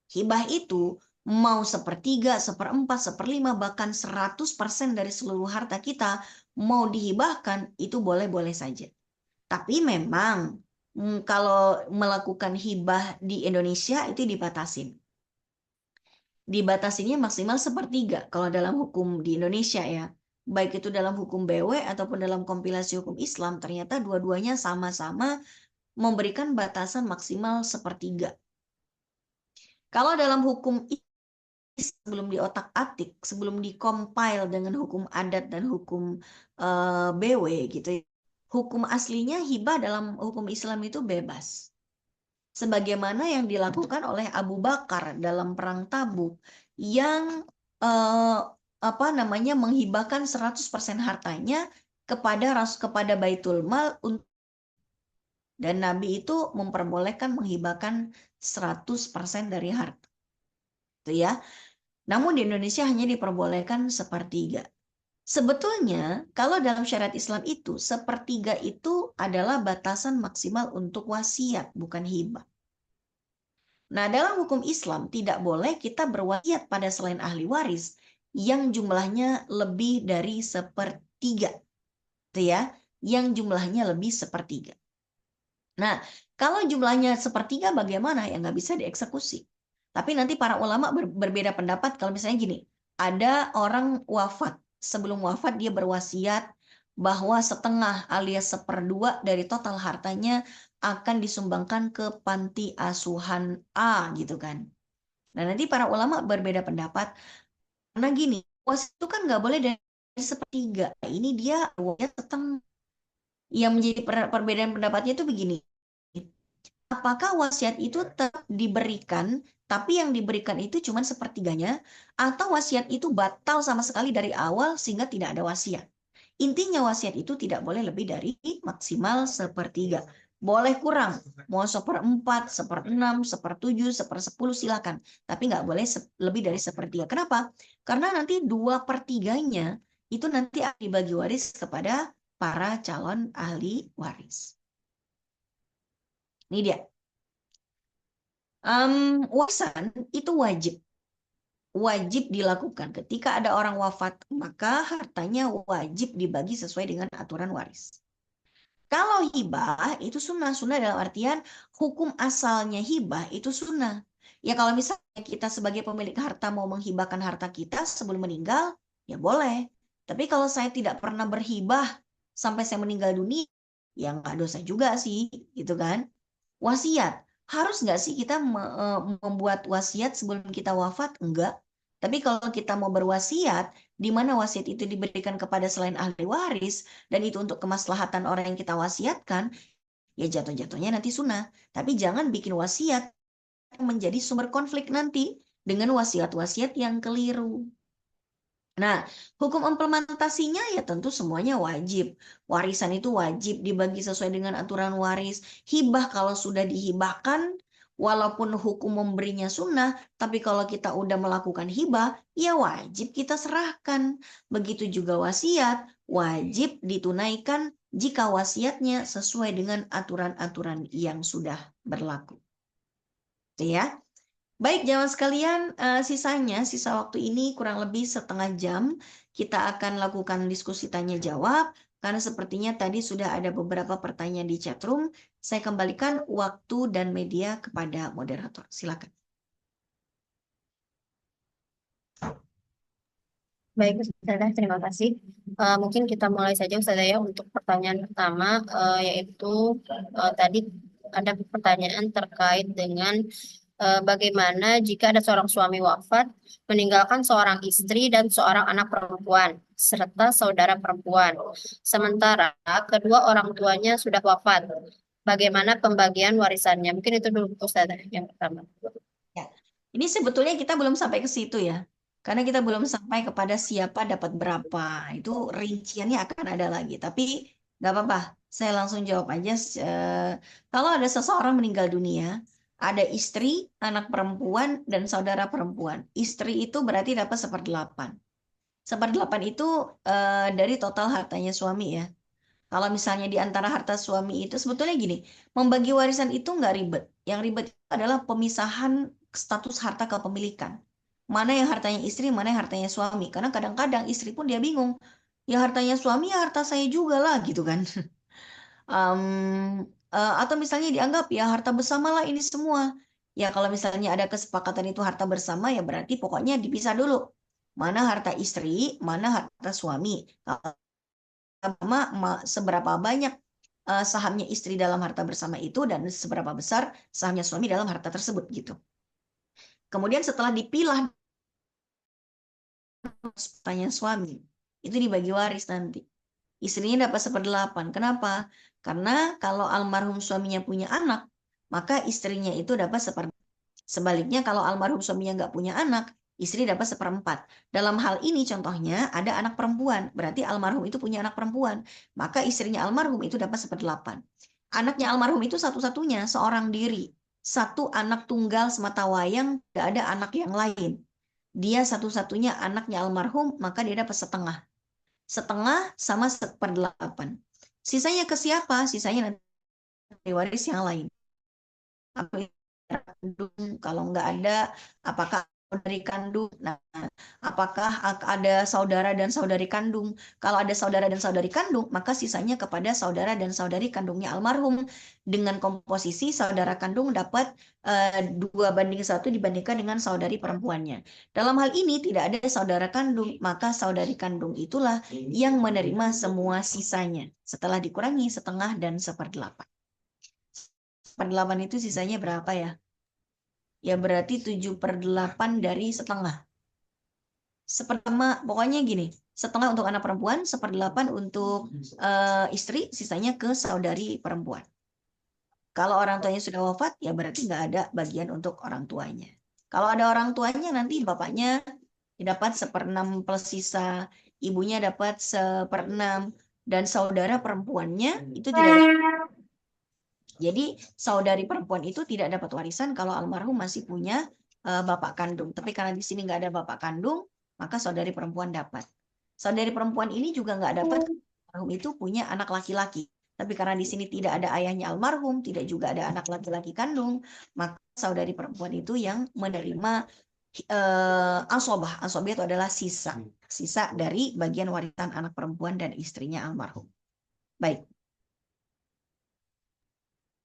Hibah itu mau 1/3, 1/4, 1/5, bahkan 100% dari seluruh harta kita mau dihibahkan, itu boleh-boleh saja. Tapi memang kalau melakukan hibah di Indonesia itu dibatasin. Dibatasinnya maksimal 1/3 kalau dalam hukum di Indonesia ya. Baik itu dalam hukum BW ataupun dalam kompilasi hukum Islam, ternyata dua-duanya sama-sama memberikan batasan maksimal 1/3. Kalau dalam hukum sebelum diotak-atik, sebelum dikompil dengan hukum adat dan hukum BW gitu, hukum aslinya hibah dalam hukum Islam itu bebas. Sebagaimana yang dilakukan oleh Abu Bakar dalam perang Tabuk yang menghibahkan 100% hartanya kepada Baitul Mal, dan Nabi itu memperbolehkan menghibahkan 100% dari harta. Itu ya. Namun di Indonesia hanya diperbolehkan 1/3. Sebetulnya kalau dalam syariat Islam itu 1/3 itu adalah batasan maksimal untuk wasiat, bukan hibah. Nah, dalam hukum Islam tidak boleh kita berwasiat pada selain ahli waris yang jumlahnya lebih dari 1/3. Itu ya, yang jumlahnya lebih 1/3. Nah, kalau jumlahnya 1/3 bagaimana? Ya nggak bisa dieksekusi. Tapi nanti para ulama berbeda pendapat kalau misalnya gini, ada orang wafat. Sebelum wafat dia berwasiat bahwa setengah alias 1/2 dari total hartanya akan disumbangkan ke panti asuhan A gitu kan. Nah nanti para ulama berbeda pendapat karena gini, wasiat itu kan nggak boleh dari 1/3. Ini dia wasiat setengah. Yang menjadi perbedaan pendapatnya itu begini. Apakah wasiat itu tetap diberikan, tapi yang diberikan itu cuma 1/3-nya, atau wasiat itu batal sama sekali dari awal sehingga tidak ada wasiat? Intinya wasiat itu tidak boleh lebih dari maksimal 1/3. Boleh kurang, mau 1/4, 1/6, 1/7, 1/10 silakan. Tapi nggak boleh lebih dari 1/3. Kenapa? Karena nanti 2/3-nya itu nanti akan dibagi waris kepada para calon ahli waris. Ini dia. Warisan itu wajib dilakukan. Ketika ada orang wafat, maka hartanya wajib dibagi sesuai dengan aturan waris. Kalau hibah itu sunnah. Sunnah dalam artian hukum asalnya hibah itu sunnah. Ya kalau misalnya kita sebagai pemilik harta mau menghibahkan harta kita sebelum meninggal, ya boleh. Tapi kalau saya tidak pernah berhibah sampai saya meninggal dunia, ya nggak dosa juga sih, gitu kan. Wasiat. Harus nggak sih kita membuat wasiat sebelum kita wafat? Enggak. Tapi kalau kita mau berwasiat, di mana wasiat itu diberikan kepada selain ahli waris, dan itu untuk kemaslahatan orang yang kita wasiatkan, ya jatuh-jatuhnya nanti sunnah. Tapi jangan bikin wasiat yang menjadi sumber konflik nanti dengan wasiat-wasiat yang keliru. Nah, hukum implementasinya ya tentu semuanya wajib. Warisan itu wajib dibagi sesuai dengan aturan waris. Hibah kalau sudah dihibahkan, walaupun hukum memberinya sunnah, tapi kalau kita udah melakukan hibah, ya wajib kita serahkan. Begitu juga wasiat, wajib ditunaikan jika wasiatnya sesuai dengan aturan-aturan yang sudah berlaku. Itu ya. Baik, jamaah sekalian, sisa waktu ini kurang lebih setengah jam kita akan lakukan diskusi tanya jawab. karena sepertinya tadi sudah ada beberapa pertanyaan di chat room. Saya kembalikan waktu dan media kepada moderator. Silakan. Baik, Ustazah, terima kasih. Mungkin kita mulai saja, Ustazah, ya, untuk pertanyaan pertama, yaitu tadi ada pertanyaan terkait dengan bagaimana jika ada seorang suami wafat, meninggalkan seorang istri dan seorang anak perempuan, serta saudara perempuan. Sementara kedua orang tuanya sudah wafat. Bagaimana pembagian warisannya? Mungkin itu dulu, Ustazah, yang pertama. Ya. Ini sebetulnya kita belum sampai ke situ ya. Karena kita belum sampai kepada siapa dapat berapa. Itu rinciannya akan ada lagi. Tapi nggak apa-apa. Saya langsung jawab aja. Kalau ada seseorang meninggal dunia, ada istri, anak perempuan, dan saudara perempuan. Istri itu berarti dapat 1/8. 1/8 itu dari total hartanya suami ya. Kalau misalnya di antara harta suami itu sebetulnya gini, membagi warisan itu nggak ribet. Yang ribet itu adalah pemisahan status harta kepemilikan. Mana yang hartanya istri, mana yang hartanya suami. Karena kadang-kadang istri pun dia bingung. Ya hartanya suami, ya harta saya juga lah gitu kan. Atau misalnya dianggap ya harta bersama lah ini semua. Ya kalau misalnya ada kesepakatan itu harta bersama ya berarti pokoknya dipisah dulu. Mana harta istri, mana harta suami. Seberapa banyak sahamnya istri dalam harta bersama itu dan seberapa besar sahamnya suami dalam harta tersebut gitu. Kemudian setelah dipilah pertanyaan suami, itu dibagi waris nanti. Istrinya dapat 1/8. Kenapa? Karena kalau almarhum suaminya punya anak, maka istrinya itu dapat 1/4. Sebaliknya kalau almarhum suaminya nggak punya anak, istri dapat 1/4. Dalam hal ini contohnya ada anak perempuan, berarti almarhum itu punya anak perempuan, maka istrinya almarhum itu dapat 1/8. Anaknya almarhum itu satu-satunya, seorang diri. Satu anak tunggal semata wayang, nggak ada anak yang lain. Dia satu-satunya anaknya almarhum, maka dia dapat setengah. Setengah sama 1/8. Sisanya ke siapa? Sisanya nanti waris yang lain. Kalau nggak ada, apakah saudari kandung? Nah, apakah ada saudara dan saudari kandung? Kalau ada saudara dan saudari kandung, maka sisanya kepada saudara dan saudari kandungnya almarhum. Dengan komposisi saudara kandung dapat 2/1 dibandingkan dengan saudari perempuannya. Dalam hal ini tidak ada saudara kandung, maka saudari kandung itulah yang menerima semua sisanya. Setelah dikurangi setengah dan 1/8. 1/8 itu sisanya berapa ya? Ya berarti 7/8 dari setengah. Pokoknya gini, setengah untuk anak perempuan, 1/8 untuk istri, sisanya ke saudari perempuan. Kalau orang tuanya sudah wafat, ya berarti nggak ada bagian untuk orang tuanya. Kalau ada orang tuanya, nanti bapaknya dapat 1/6 plus sisa, ibunya dapat 1/6, dan saudara perempuannya itu tidak ada. Jadi saudari perempuan itu tidak dapat warisan kalau almarhum masih punya bapak kandung. Tapi karena di sini nggak ada bapak kandung, maka saudari perempuan dapat. Saudari perempuan ini juga nggak dapat almarhum itu punya anak laki-laki. Tapi karena di sini tidak ada ayahnya almarhum, tidak juga ada anak laki-laki kandung, maka saudari perempuan itu yang menerima asobah. Asobah itu adalah sisa dari bagian warisan anak perempuan dan istrinya almarhum. Baik.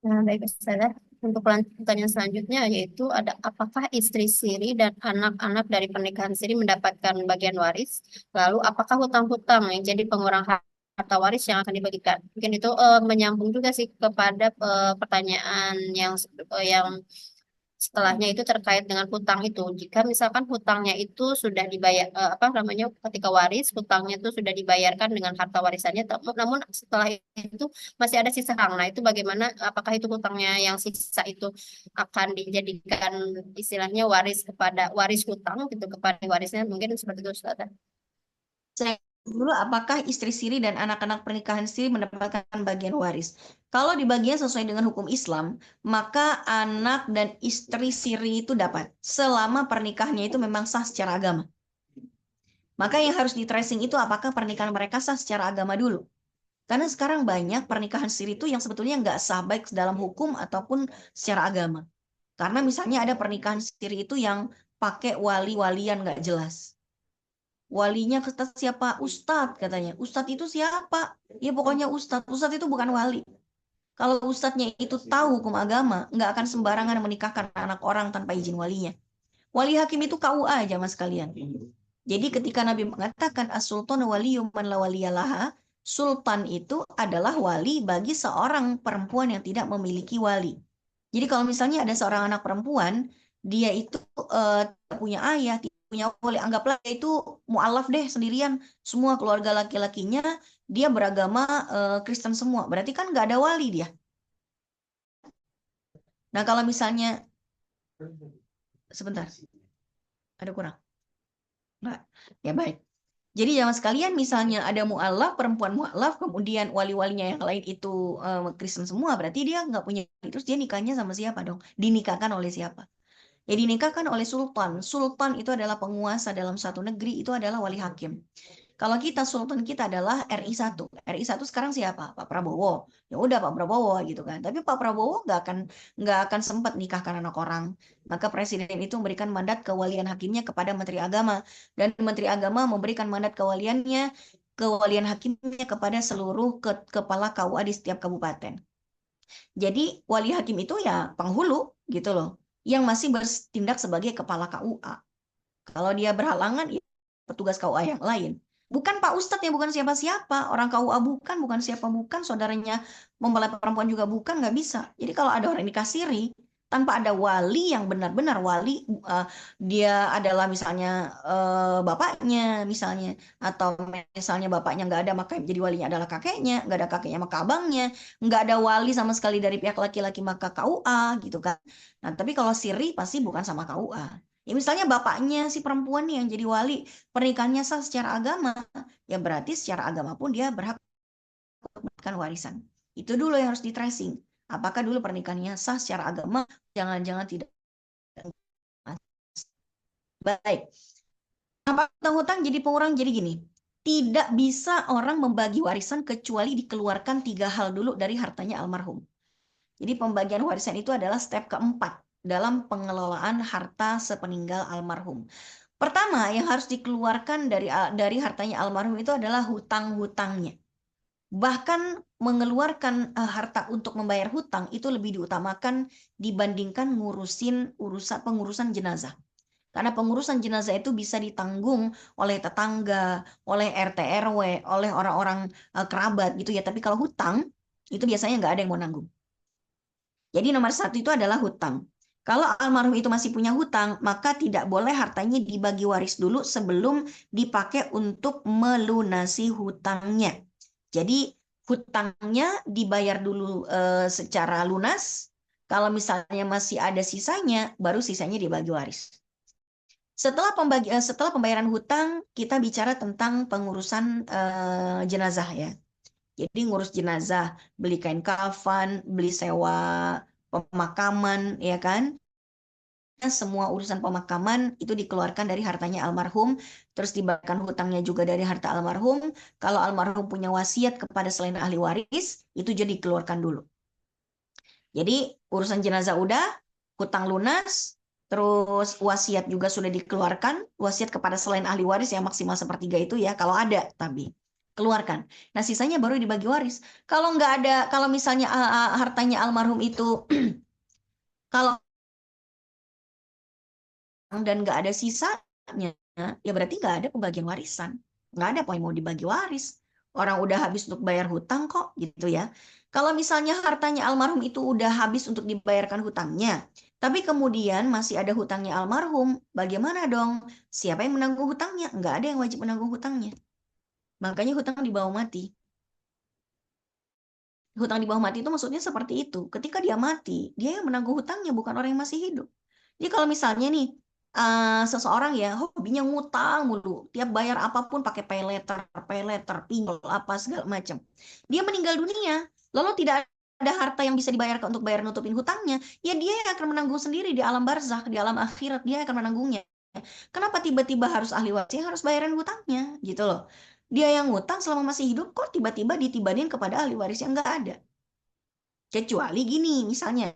Nah, baik, Ustazah. Untuk pertanyaan selanjutnya yaitu ada apakah istri siri dan anak-anak dari pernikahan siri mendapatkan bagian waris? Lalu apakah hutang-hutang yang jadi pengurang harta waris yang akan dibagikan? Mungkin itu menyambung juga sih kepada pertanyaan yang setelahnya itu terkait dengan hutang itu. Jika misalkan hutangnya itu sudah dibayar, ketika waris, hutangnya itu sudah dibayarkan dengan harta warisannya, namun setelah itu masih ada sisa hutang. Nah, itu bagaimana, apakah itu hutangnya yang sisa itu akan dijadikan istilahnya waris hutang gitu kepada warisnya, mungkin seperti itu, Ustaz. Saya dulu apakah istri siri dan anak-anak pernikahan siri mendapatkan bagian waris? Kalau dibagian sesuai dengan hukum Islam, maka anak dan istri siri itu dapat selama pernikahannya itu memang sah secara agama. Maka yang harus di tracing itu apakah pernikahan mereka sah secara agama dulu. Karena sekarang banyak pernikahan siri itu yang sebetulnya nggak sah baik dalam hukum ataupun secara agama. Karena misalnya ada pernikahan siri itu yang pakai wali-walian nggak jelas. Walinya kata siapa? Ustadz katanya. Ustadz itu siapa? Ya pokoknya ustadz. Ustadz itu bukan wali. Kalau ustadznya itu tahu hukum agama, nggak akan sembarangan menikahkan anak orang tanpa izin walinya. Wali hakim itu KUA aja mas kalian. Jadi ketika Nabi mengatakan as-sultan waliyyu man la waliyalaha, sultan itu adalah wali bagi seorang perempuan yang tidak memiliki wali. Jadi kalau misalnya ada seorang anak perempuan, dia itu tidak punya ayah, tidak punya wali, anggaplah dia itu mu'alaf deh sendirian, semua keluarga laki-lakinya dia beragama Kristen semua, berarti kan nggak ada wali dia. Nah kalau misalnya, sebentar, ada kurang? Nggak, ya baik. Jadi jangan sekalian misalnya ada mu'alaf, perempuan mu'alaf, kemudian wali-walinya yang lain itu Kristen semua, berarti dia nggak punya, terus dia nikahnya sama siapa dong? Dinikahkan oleh siapa? Ya dinikahkan oleh sultan. Sultan itu adalah penguasa dalam satu negeri, itu adalah wali hakim. Kalau kita sultan kita adalah RI 1. RI 1 sekarang siapa? Pak Prabowo. Ya udah Pak Prabowo gitu kan. Tapi Pak Prabowo nggak akan sempat nikahkan anak orang. Maka presiden itu memberikan mandat kewalian hakimnya kepada Menteri Agama, dan Menteri Agama memberikan mandat kewalian hakimnya kepada seluruh kepala KUA di setiap kabupaten. Jadi wali hakim itu ya penghulu gitu loh, yang masih bertindak sebagai kepala KUA. Kalau dia berhalangan, ya petugas KUA yang lain. Bukan Pak Ustadz ya, bukan siapa-siapa. Orang KUA bukan siapa bukan, saudaranya mempelai perempuan juga bukan, nggak bisa. Jadi kalau ada orang nikah siri, tanpa ada wali yang benar-benar wali, dia adalah misalnya bapaknya misalnya, atau misalnya bapaknya nggak ada, maka jadi walinya adalah kakeknya, nggak ada kakeknya maka abangnya, nggak ada wali sama sekali dari pihak laki-laki maka KUA gitu kan. Nah tapi kalau siri pasti bukan sama KUA. Ya misalnya bapaknya si perempuan nih yang jadi wali, pernikahannya sah secara agama, ya berarti secara agama pun dia berhak mendapatkan warisan. Itu dulu yang harus di tracing. Apakah dulu pernikahannya sah secara agama? Jangan-jangan tidak. Baik. Apa hutang jadi pengurang? Jadi gini, tidak bisa orang membagi warisan kecuali dikeluarkan 3 hal dulu dari hartanya almarhum. Jadi pembagian warisan itu adalah step keempat dalam pengelolaan harta sepeninggal almarhum. Pertama, yang harus dikeluarkan dari hartanya almarhum itu adalah hutang-hutangnya. Bahkan mengeluarkan harta untuk membayar hutang itu lebih diutamakan dibandingkan pengurusan jenazah. Karena pengurusan jenazah itu bisa ditanggung oleh tetangga, oleh RT RW, oleh orang-orang kerabat gitu ya. Tapi kalau hutang itu biasanya nggak ada yang mau nanggung. Jadi nomor 1 itu adalah hutang. Kalau almarhum itu masih punya hutang, maka tidak boleh hartanya dibagi waris dulu sebelum dipakai untuk melunasi hutangnya. Jadi hutangnya dibayar dulu secara lunas. Kalau misalnya masih ada sisanya, baru sisanya dibagi waris. Setelah pembayaran hutang, kita bicara tentang pengurusan jenazah ya. Jadi ngurus jenazah, beli kain kafan, beli sewa pemakaman, ya kan? Semua urusan pemakaman itu dikeluarkan dari hartanya almarhum, terus dibayarkan hutangnya juga dari harta almarhum. Kalau almarhum punya wasiat kepada selain ahli waris, itu jadi dikeluarkan dulu. Jadi urusan jenazah udah, hutang lunas, terus wasiat juga sudah dikeluarkan, wasiat kepada selain ahli waris yang maksimal 1/3 itu ya, kalau ada tapi keluarkan. Nah sisanya baru dibagi waris. Kalau nggak ada, kalau misalnya hartanya almarhum itu kalau dan nggak ada sisanya, ya berarti nggak ada pembagian warisan. Nggak ada poin mau dibagi waris. Orang udah habis untuk bayar hutang kok, gitu ya. Kalau misalnya hartanya almarhum itu udah habis untuk dibayarkan hutangnya, tapi kemudian masih ada hutangnya almarhum, bagaimana dong? Siapa yang menanggung hutangnya? Nggak ada yang wajib menanggung hutangnya. Makanya hutang di bawah mati. Hutang di bawah mati itu maksudnya seperti itu. Ketika dia mati, dia yang menanggung hutangnya, bukan orang yang masih hidup. Jadi kalau misalnya nih, seseorang ya hobinya ngutang mulu, tiap bayar apapun pakai pay letter, pinjol, apa segala macam. Dia meninggal dunia, lalu tidak ada harta yang bisa dibayarkan untuk bayar nutupin hutangnya, ya dia yang akan menanggung sendiri di alam barzakh, di alam akhirat, dia akan menanggungnya. Kenapa tiba-tiba harus ahli waris yang harus bayarin hutangnya, gitu loh. Dia yang ngutang selama masih hidup, kok tiba-tiba ditibanin kepada ahli waris yang nggak ada. Kecuali gini, misalnya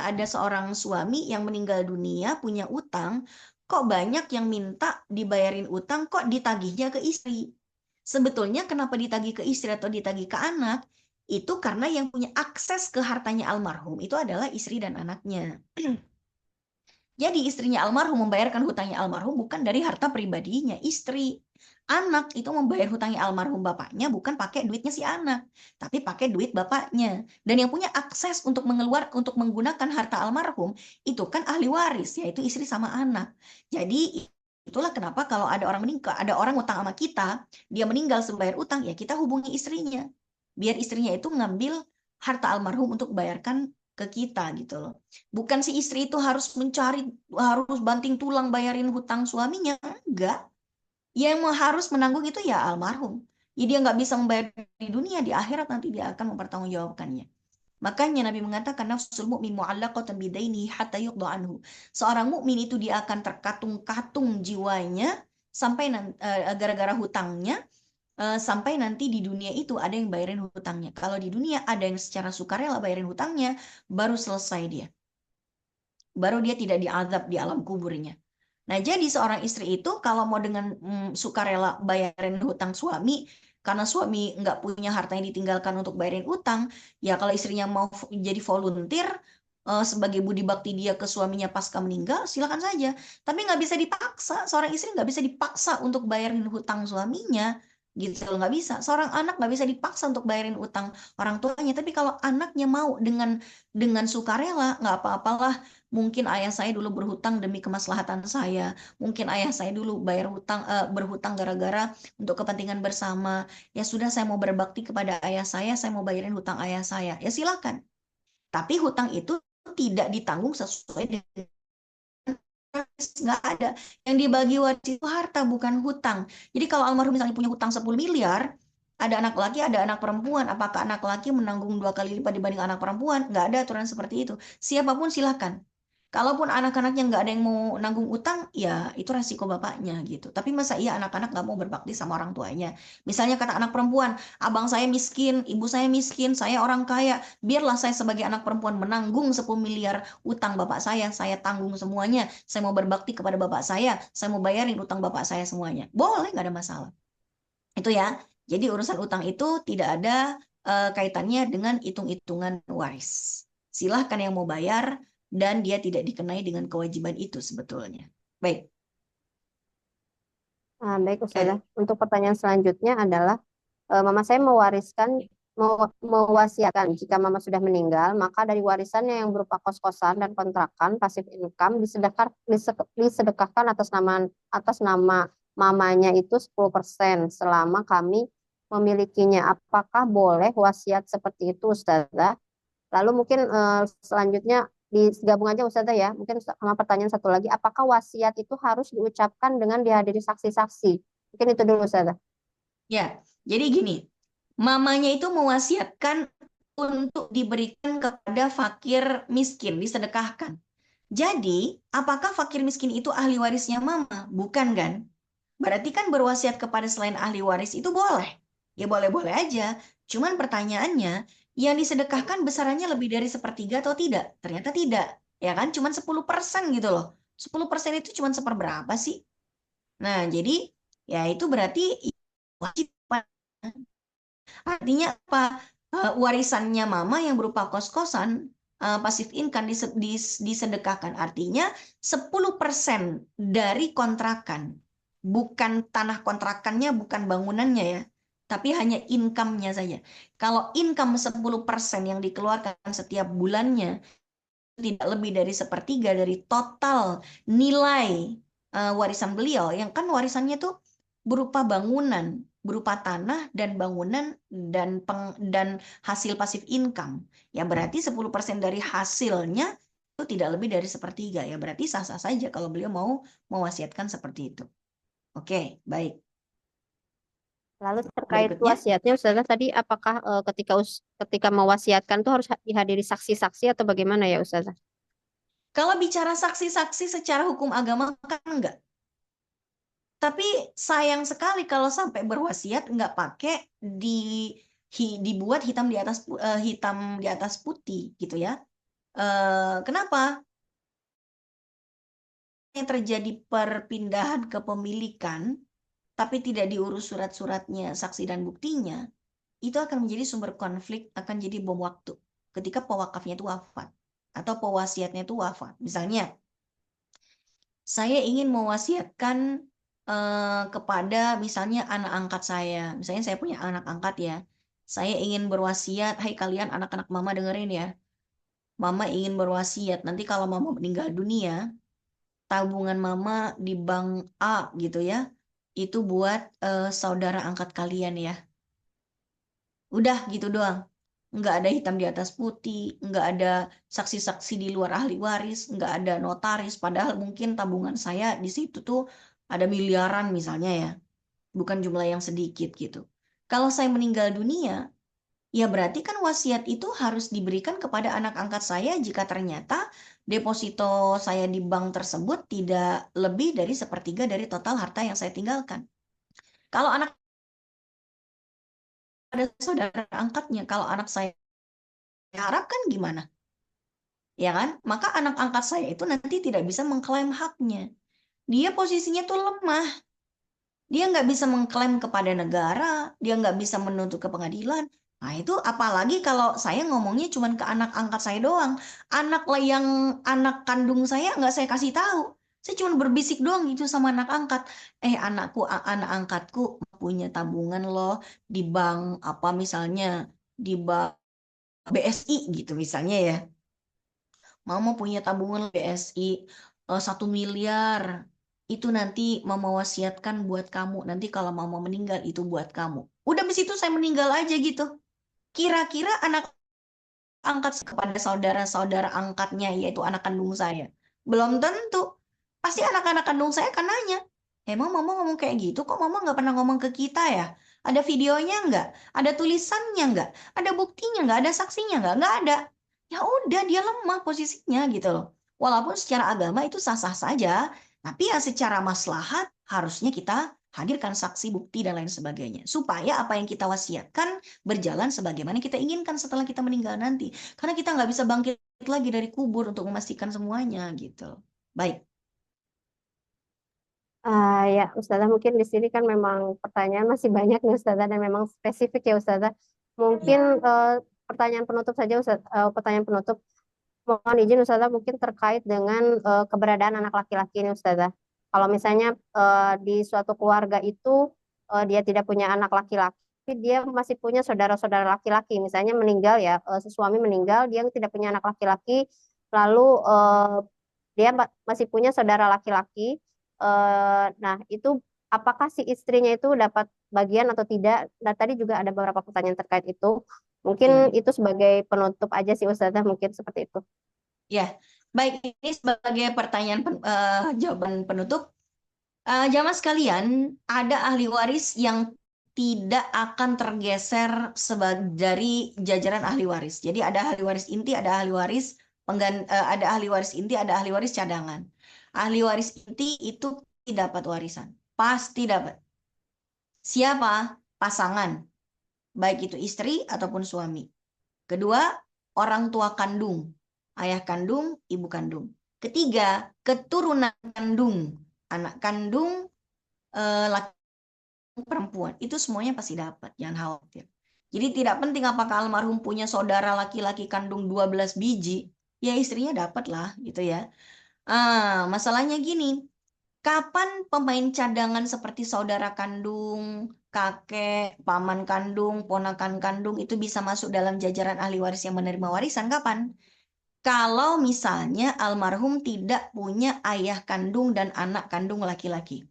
ada seorang suami yang meninggal dunia punya utang kok banyak yang minta dibayarin utang, kok ditagihnya ke istri. Sebetulnya kenapa ditagih ke istri atau ditagih ke anak, itu karena yang punya akses ke hartanya almarhum itu adalah istri dan anaknya. Jadi istrinya almarhum membayarkan hutangnya almarhum bukan dari harta pribadinya istri. Anak itu membayar hutangnya almarhum bapaknya bukan pakai duitnya si anak, tapi pakai duit bapaknya. Dan yang punya akses untuk untuk menggunakan harta almarhum itu kan ahli waris, yaitu istri sama anak. Jadi itulah kenapa kalau ada orang meninggal, ada orang utang sama kita, dia meninggal sembayar utang, ya kita hubungi istrinya. Biar istrinya itu ngambil harta almarhum untuk bayarkan ke kita gitu loh. Bukan si istri itu harus harus banting tulang bayarin hutang suaminya, enggak. Yang harus menanggung itu ya almarhum. Jadi dia nggak bisa membayar di dunia, di akhirat nanti dia akan mempertanggungjawabkannya. Makanya Nabi mengatakan nafsul mu'min mu'allaqatan bidaini hatta yuqda anhu. Seorang mukmin itu dia akan terkatung-katung jiwanya sampai gara-gara hutangnya sampai nanti di dunia itu ada yang bayarin hutangnya. Kalau di dunia ada yang secara sukarela bayarin hutangnya, baru selesai dia. Baru dia tidak diazab di alam kuburnya. Nah, jadi seorang istri itu kalau mau dengan sukarela bayarin hutang suami, karena suami nggak punya harta yang ditinggalkan untuk bayarin utang, ya kalau istrinya mau jadi volunteer sebagai budi bakti dia ke suaminya pasca meninggal, silakan saja. Tapi nggak bisa dipaksa, seorang istri nggak bisa dipaksa untuk bayarin hutang suaminya, gitu loh, nggak bisa. Seorang anak nggak bisa dipaksa untuk bayarin utang orang tuanya. Tapi kalau anaknya mau dengan sukarela, nggak apa-apalah. Mungkin ayah saya dulu berhutang demi kemaslahatan saya. Mungkin ayah saya dulu berhutang gara-gara untuk kepentingan bersama. Ya sudah, saya mau berbakti kepada ayah saya mau bayarin hutang ayah saya. Ya silakan. Tapi hutang itu tidak ditanggung sesuai dengan nggak ada. Yang dibagi waris itu harta, bukan hutang. Jadi kalau almarhum misalnya punya hutang 10 miliar, ada anak laki, ada anak perempuan. Apakah anak laki menanggung 2 kali lipat dibanding anak perempuan? Nggak ada aturan seperti itu. Siapapun silakan. Kalaupun anak-anaknya nggak ada yang mau nanggung utang, ya itu resiko bapaknya gitu. Tapi masa iya anak-anak nggak mau berbakti sama orang tuanya? Misalnya kata anak perempuan, abang saya miskin, ibu saya miskin, saya orang kaya. Biarlah saya sebagai anak perempuan menanggung 10 miliar utang bapak saya tanggung semuanya. Saya mau berbakti kepada bapak saya mau bayarin utang bapak saya semuanya. Boleh, nggak ada masalah. Itu ya. Jadi urusan utang itu tidak ada kaitannya dengan hitung-hitungan waris. Silahkan yang mau bayar, dan dia tidak dikenai dengan kewajiban itu sebetulnya. Baik. Baik, Ustazah. Untuk pertanyaan selanjutnya adalah, mama saya mewasiatkan jika mama sudah meninggal, maka dari warisannya yang berupa kos-kosan dan kontrakan pasif income disedekahkan atas nama mamanya itu 10% selama kami memilikinya. Apakah boleh wasiat seperti itu, Ustazah? Lalu mungkin selanjutnya digabung aja Ustazah ya. Mungkin sama pertanyaan satu lagi, apakah wasiat itu harus diucapkan dengan dihadiri saksi-saksi? Mungkin itu dulu Ustazah. Ya, jadi gini, mamanya itu mewasiatkan untuk diberikan kepada fakir miskin, disedekahkan. Jadi, apakah fakir miskin itu ahli warisnya mama? Bukan kan? Berarti kan berwasiat kepada selain ahli waris itu boleh. Ya boleh-boleh aja. Cuman pertanyaannya, yang disedekahkan besarannya lebih dari sepertiga atau tidak? Ternyata tidak. Ya kan? Cuman 10% gitu loh. 10% itu cuman seperberapa sih? Nah, jadi ya itu berarti wajib. Artinya apa? Warisannya mama yang berupa kos-kosan, pasif income disedekahkan. Artinya 10% dari kontrakan. Bukan tanah kontrakannya, bukan bangunannya ya. Tapi hanya income-nya saja. Kalau income 10% yang dikeluarkan setiap bulannya, tidak lebih dari sepertiga dari total nilai warisan beliau, yang kan warisannya tuh berupa bangunan, berupa tanah dan bangunan dan hasil pasif income. Ya berarti 10% dari hasilnya itu tidak lebih dari sepertiga. Ya berarti sah-sah saja kalau beliau mau mewasiatkan seperti itu. Oke, baik. Lalu terkait Berikutnya, wasiatnya Ustazah tadi, apakah ketika mewasiatkan itu harus dihadiri saksi-saksi atau bagaimana ya Ustazah? kalau bicara saksi-saksi secara hukum agama kan enggak. Tapi sayang sekali kalau sampai berwasiat nggak pakai dibuat hitam di atas putih gitu ya. Kenapa? terjadi perpindahan kepemilikan, tapi tidak diurus surat-suratnya, saksi dan buktinya, itu akan menjadi sumber konflik, akan jadi bom waktu ketika pewakafnya itu wafat atau pewasiatnya itu wafat. Misalnya, saya ingin mewasiatkan kepada misalnya anak angkat saya. Misalnya saya punya anak angkat ya. Saya ingin berwasiat, hai kalian anak-anak mama dengerin ya. Mama ingin berwasiat, nanti kalau mama meninggal dunia, tabungan mama di bank A gitu ya, itu buat saudara angkat kalian ya. Udah gitu doang. Nggak ada hitam di atas putih, nggak ada saksi-saksi di luar ahli waris, nggak ada notaris. Padahal mungkin tabungan saya di situ tuh ada miliaran misalnya ya, bukan jumlah yang sedikit gitu. Kalau saya meninggal dunia, ya berarti kan wasiat itu harus diberikan kepada anak angkat saya jika ternyata deposito saya di bank tersebut tidak lebih dari sepertiga dari total harta yang saya tinggalkan. Kalau anak ada saudara angkatnya, kalau anak saya harapkan gimana? Ya kan? Maka anak angkat saya itu nanti tidak bisa mengklaim haknya. Dia posisinya tuh lemah. Dia nggak bisa mengklaim kepada negara, dia nggak bisa menuntut ke pengadilan. Nah itu apalagi kalau saya ngomongnya cuma ke anak angkat saya doang. Anak yang anak kandung saya nggak saya kasih tahu. Saya cuma berbisik doang gitu sama anak angkat. Anakku, anak angkatku punya tabungan loh di bank apa misalnya di bank BSI gitu misalnya ya. Mama punya tabungan BSI 1 miliar. Itu nanti mama wasiatkan buat kamu. Nanti kalau mama meninggal itu buat kamu. Udah habis itu saya meninggal aja gitu. Kira-kira anak angkat kepada saudara-saudara angkatnya yaitu anak kandung saya. Belum tentu. Pasti anak-anak kandung saya akan nanya. Emang mama ngomong kayak gitu kok mama nggak pernah ngomong ke kita ya? Ada videonya nggak? Ada tulisannya nggak? Ada buktinya nggak? Ada saksinya nggak? Nggak ada. Ya udah dia lemah posisinya gitu loh. Walaupun secara agama itu sah-sah saja, tapi ya secara maslahat harusnya kita hadirkan saksi, bukti dan lain sebagainya. Supaya apa yang kita wasiatkan berjalan sebagaimana kita inginkan setelah kita meninggal nanti. Karena kita nggak bisa bangkit lagi dari kubur untuk memastikan semuanya gitu. Baik. Ya, Ustazah mungkin di sini kan memang pertanyaan masih banyak nih Ustazah dan memang spesifik ya Ustazah. Mungkin Ya. pertanyaan penutup saja pertanyaan penutup. Mohon izin Ustazah mungkin terkait dengan keberadaan anak laki-laki ini Ustazah. Kalau misalnya di suatu keluarga itu dia tidak punya anak laki-laki, tapi dia masih punya saudara-saudara laki-laki. Misalnya meninggal ya, si suami meninggal, dia tidak punya anak laki-laki, lalu dia masih punya saudara laki-laki. Nah, itu apakah si istrinya itu dapat bagian atau tidak? Dan tadi juga ada beberapa pertanyaan terkait itu. Mungkin Ya. itu sebagai penutup aja sih Ustazah, mungkin seperti itu. Ya. Baik, ini sebagai pertanyaan jawaban penutup. Jamaah sekalian, ada ahli waris yang tidak akan tergeser dari jajaran ahli waris. Jadi ada ahli waris inti, ada ahli waris ada ahli waris inti, ada ahli waris cadangan. Ahli waris inti itu tidak dapat warisan, pasti dapat. Siapa? Pasangan, baik itu istri ataupun suami. Kedua, orang tua kandung, ayah kandung, ibu kandung. Ketiga, keturunan kandung, anak kandung, laki perempuan. Itu semuanya pasti dapat, jangan khawatir. Jadi tidak penting apakah almarhum punya saudara laki-laki kandung 12 biji, ya istrinya dapat lah gitu ya. Masalahnya gini, kapan pemain cadangan seperti saudara kandung, kakek, paman kandung, ponakan kandung itu bisa masuk dalam jajaran ahli waris yang menerima warisan? Kapan? Kalau misalnya almarhum tidak punya ayah kandung dan anak kandung laki-laki.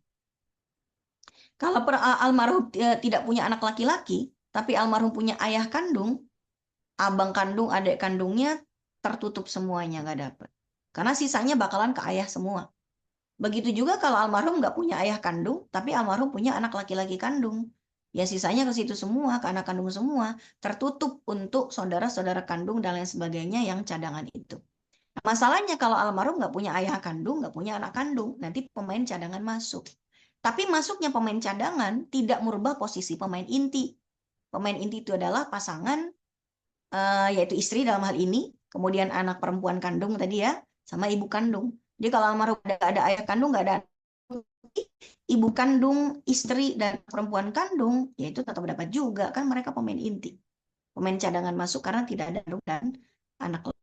Kalau almarhum tidak punya anak laki-laki, tapi almarhum punya ayah kandung, abang kandung, adik kandungnya tertutup semuanya, nggak dapat. Karena sisanya bakalan ke ayah semua. Begitu juga kalau almarhum nggak punya ayah kandung, tapi almarhum punya anak laki-laki kandung. Ya sisanya ke situ semua, ke anak kandung semua. Tertutup untuk saudara-saudara kandung dan lain sebagainya yang cadangan itu. Nah, masalahnya kalau almarhum nggak punya ayah kandung, nggak punya anak kandung, nanti pemain cadangan masuk. Tapi masuknya pemain cadangan tidak merubah posisi pemain inti. Pemain inti itu adalah pasangan, yaitu istri dalam hal ini, kemudian anak perempuan kandung tadi ya, sama ibu kandung. Jadi kalau almarhum ada ayah kandung, nggak ada anak, ibu kandung, istri dan perempuan kandung, ya itu tetap dapat juga kan, mereka pemain inti, pemain cadangan masuk karena tidak ada kandung dan anak.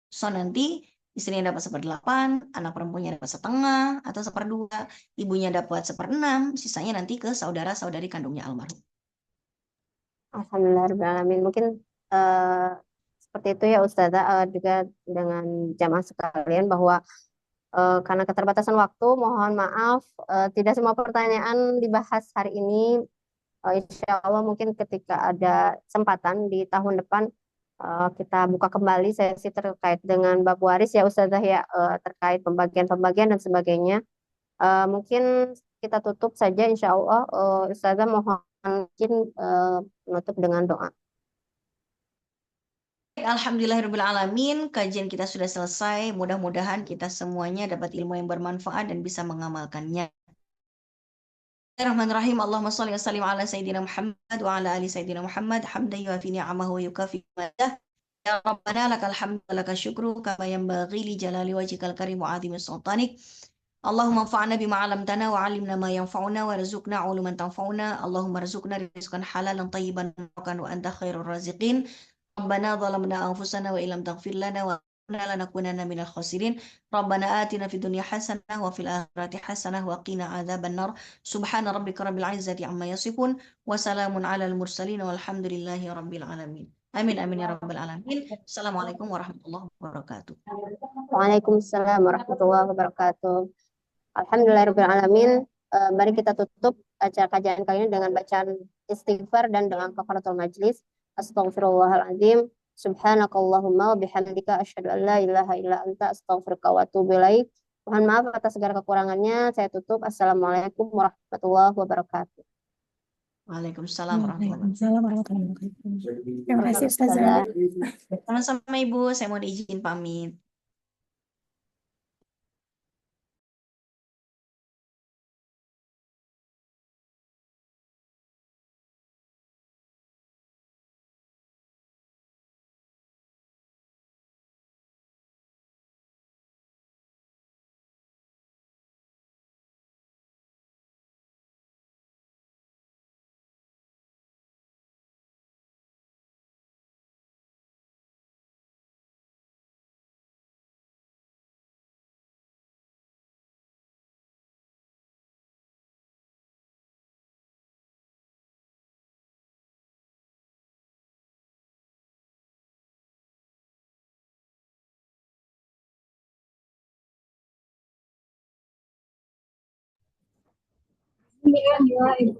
So nanti istrinya dapat 1/8, anak perempuannya dapat setengah atau 1/2, ibunya dapat 1/6, sisanya nanti ke saudara-saudari kandungnya almarhum. Alhamdulillahirrahmanirrahim. Mungkin eh, seperti itu ya Ustazah, juga dengan jamaah sekalian bahwa karena keterbatasan waktu, mohon maaf tidak semua pertanyaan dibahas hari ini. Insya Allah mungkin ketika ada kesempatan di tahun depan kita buka kembali sesi terkait dengan bab waris ya Ustazah ya, terkait pembagian-pembagian dan sebagainya. Mungkin kita tutup saja insya Allah. Ustazah mohon izin menutup dengan doa. Alhamdulillahirrahmanirrahim, kajian kita sudah selesai. Mudah-mudahan kita semuanya dapat ilmu yang bermanfaat dan bisa mengamalkannya. Bismillahirrahmanirrahim. Allahumma shalli wa sallim ala Sayyidina Muhammad wa ala ali Sayyidina Muhammad. Hamdan yuafi ni'amahu wa yukafi madah. Ya Rabbana lakal hamdu wa lakal syukru kama yanbaghi li jalali wajhikal karim wa azimi sultanik. Allahumma anfa'na bima 'allamtana wa 'allimna ma yanfa'una wa rizqna 'uluman tanfa'una. Allahumma rizqna rizqan halalan tayyiban wa anta khairur raziqin. Rabbana zalamna anfusana wa illam taghfir lana wa lanakunanna minal khasirin. Rabbana atina fid dunya hasanah wa fil akhirati hasanah wa qina adzaban nar. Subhana rabbika rabbil izzati amma yasifun wa salamun alal mursalin walhamdulillahi rabbil alamin. Amin amin ya rabbal alamin. Assalamualaikum warahmatullahi wabarakatuh. Waalaikumsalam warahmatullahi wabarakatuh. Alhamdulillahirrahmanirrahim. Mari kita tutup acara kajian kali ini dengan bacaan istighfar dan doa kafaratul majlis. Astaghfirullahaladzim. Subhanakallahumma wa bihamdika asyhadu an la ilaha illa anta astaghfiruka wa atubu ilaik. Mohon maaf atas segala kekurangannya. Saya tutup. Assalamualaikum warahmatullahi wabarakatuh. Waalaikumsalam warahmatullahi wabarakatuh. Waalaikumsalam warahmatullahi wabarakatuh. Terima kasih Ustazah. Ustazah. Sama-sama Ibu, saya mau diizin pamit. Iya, iya.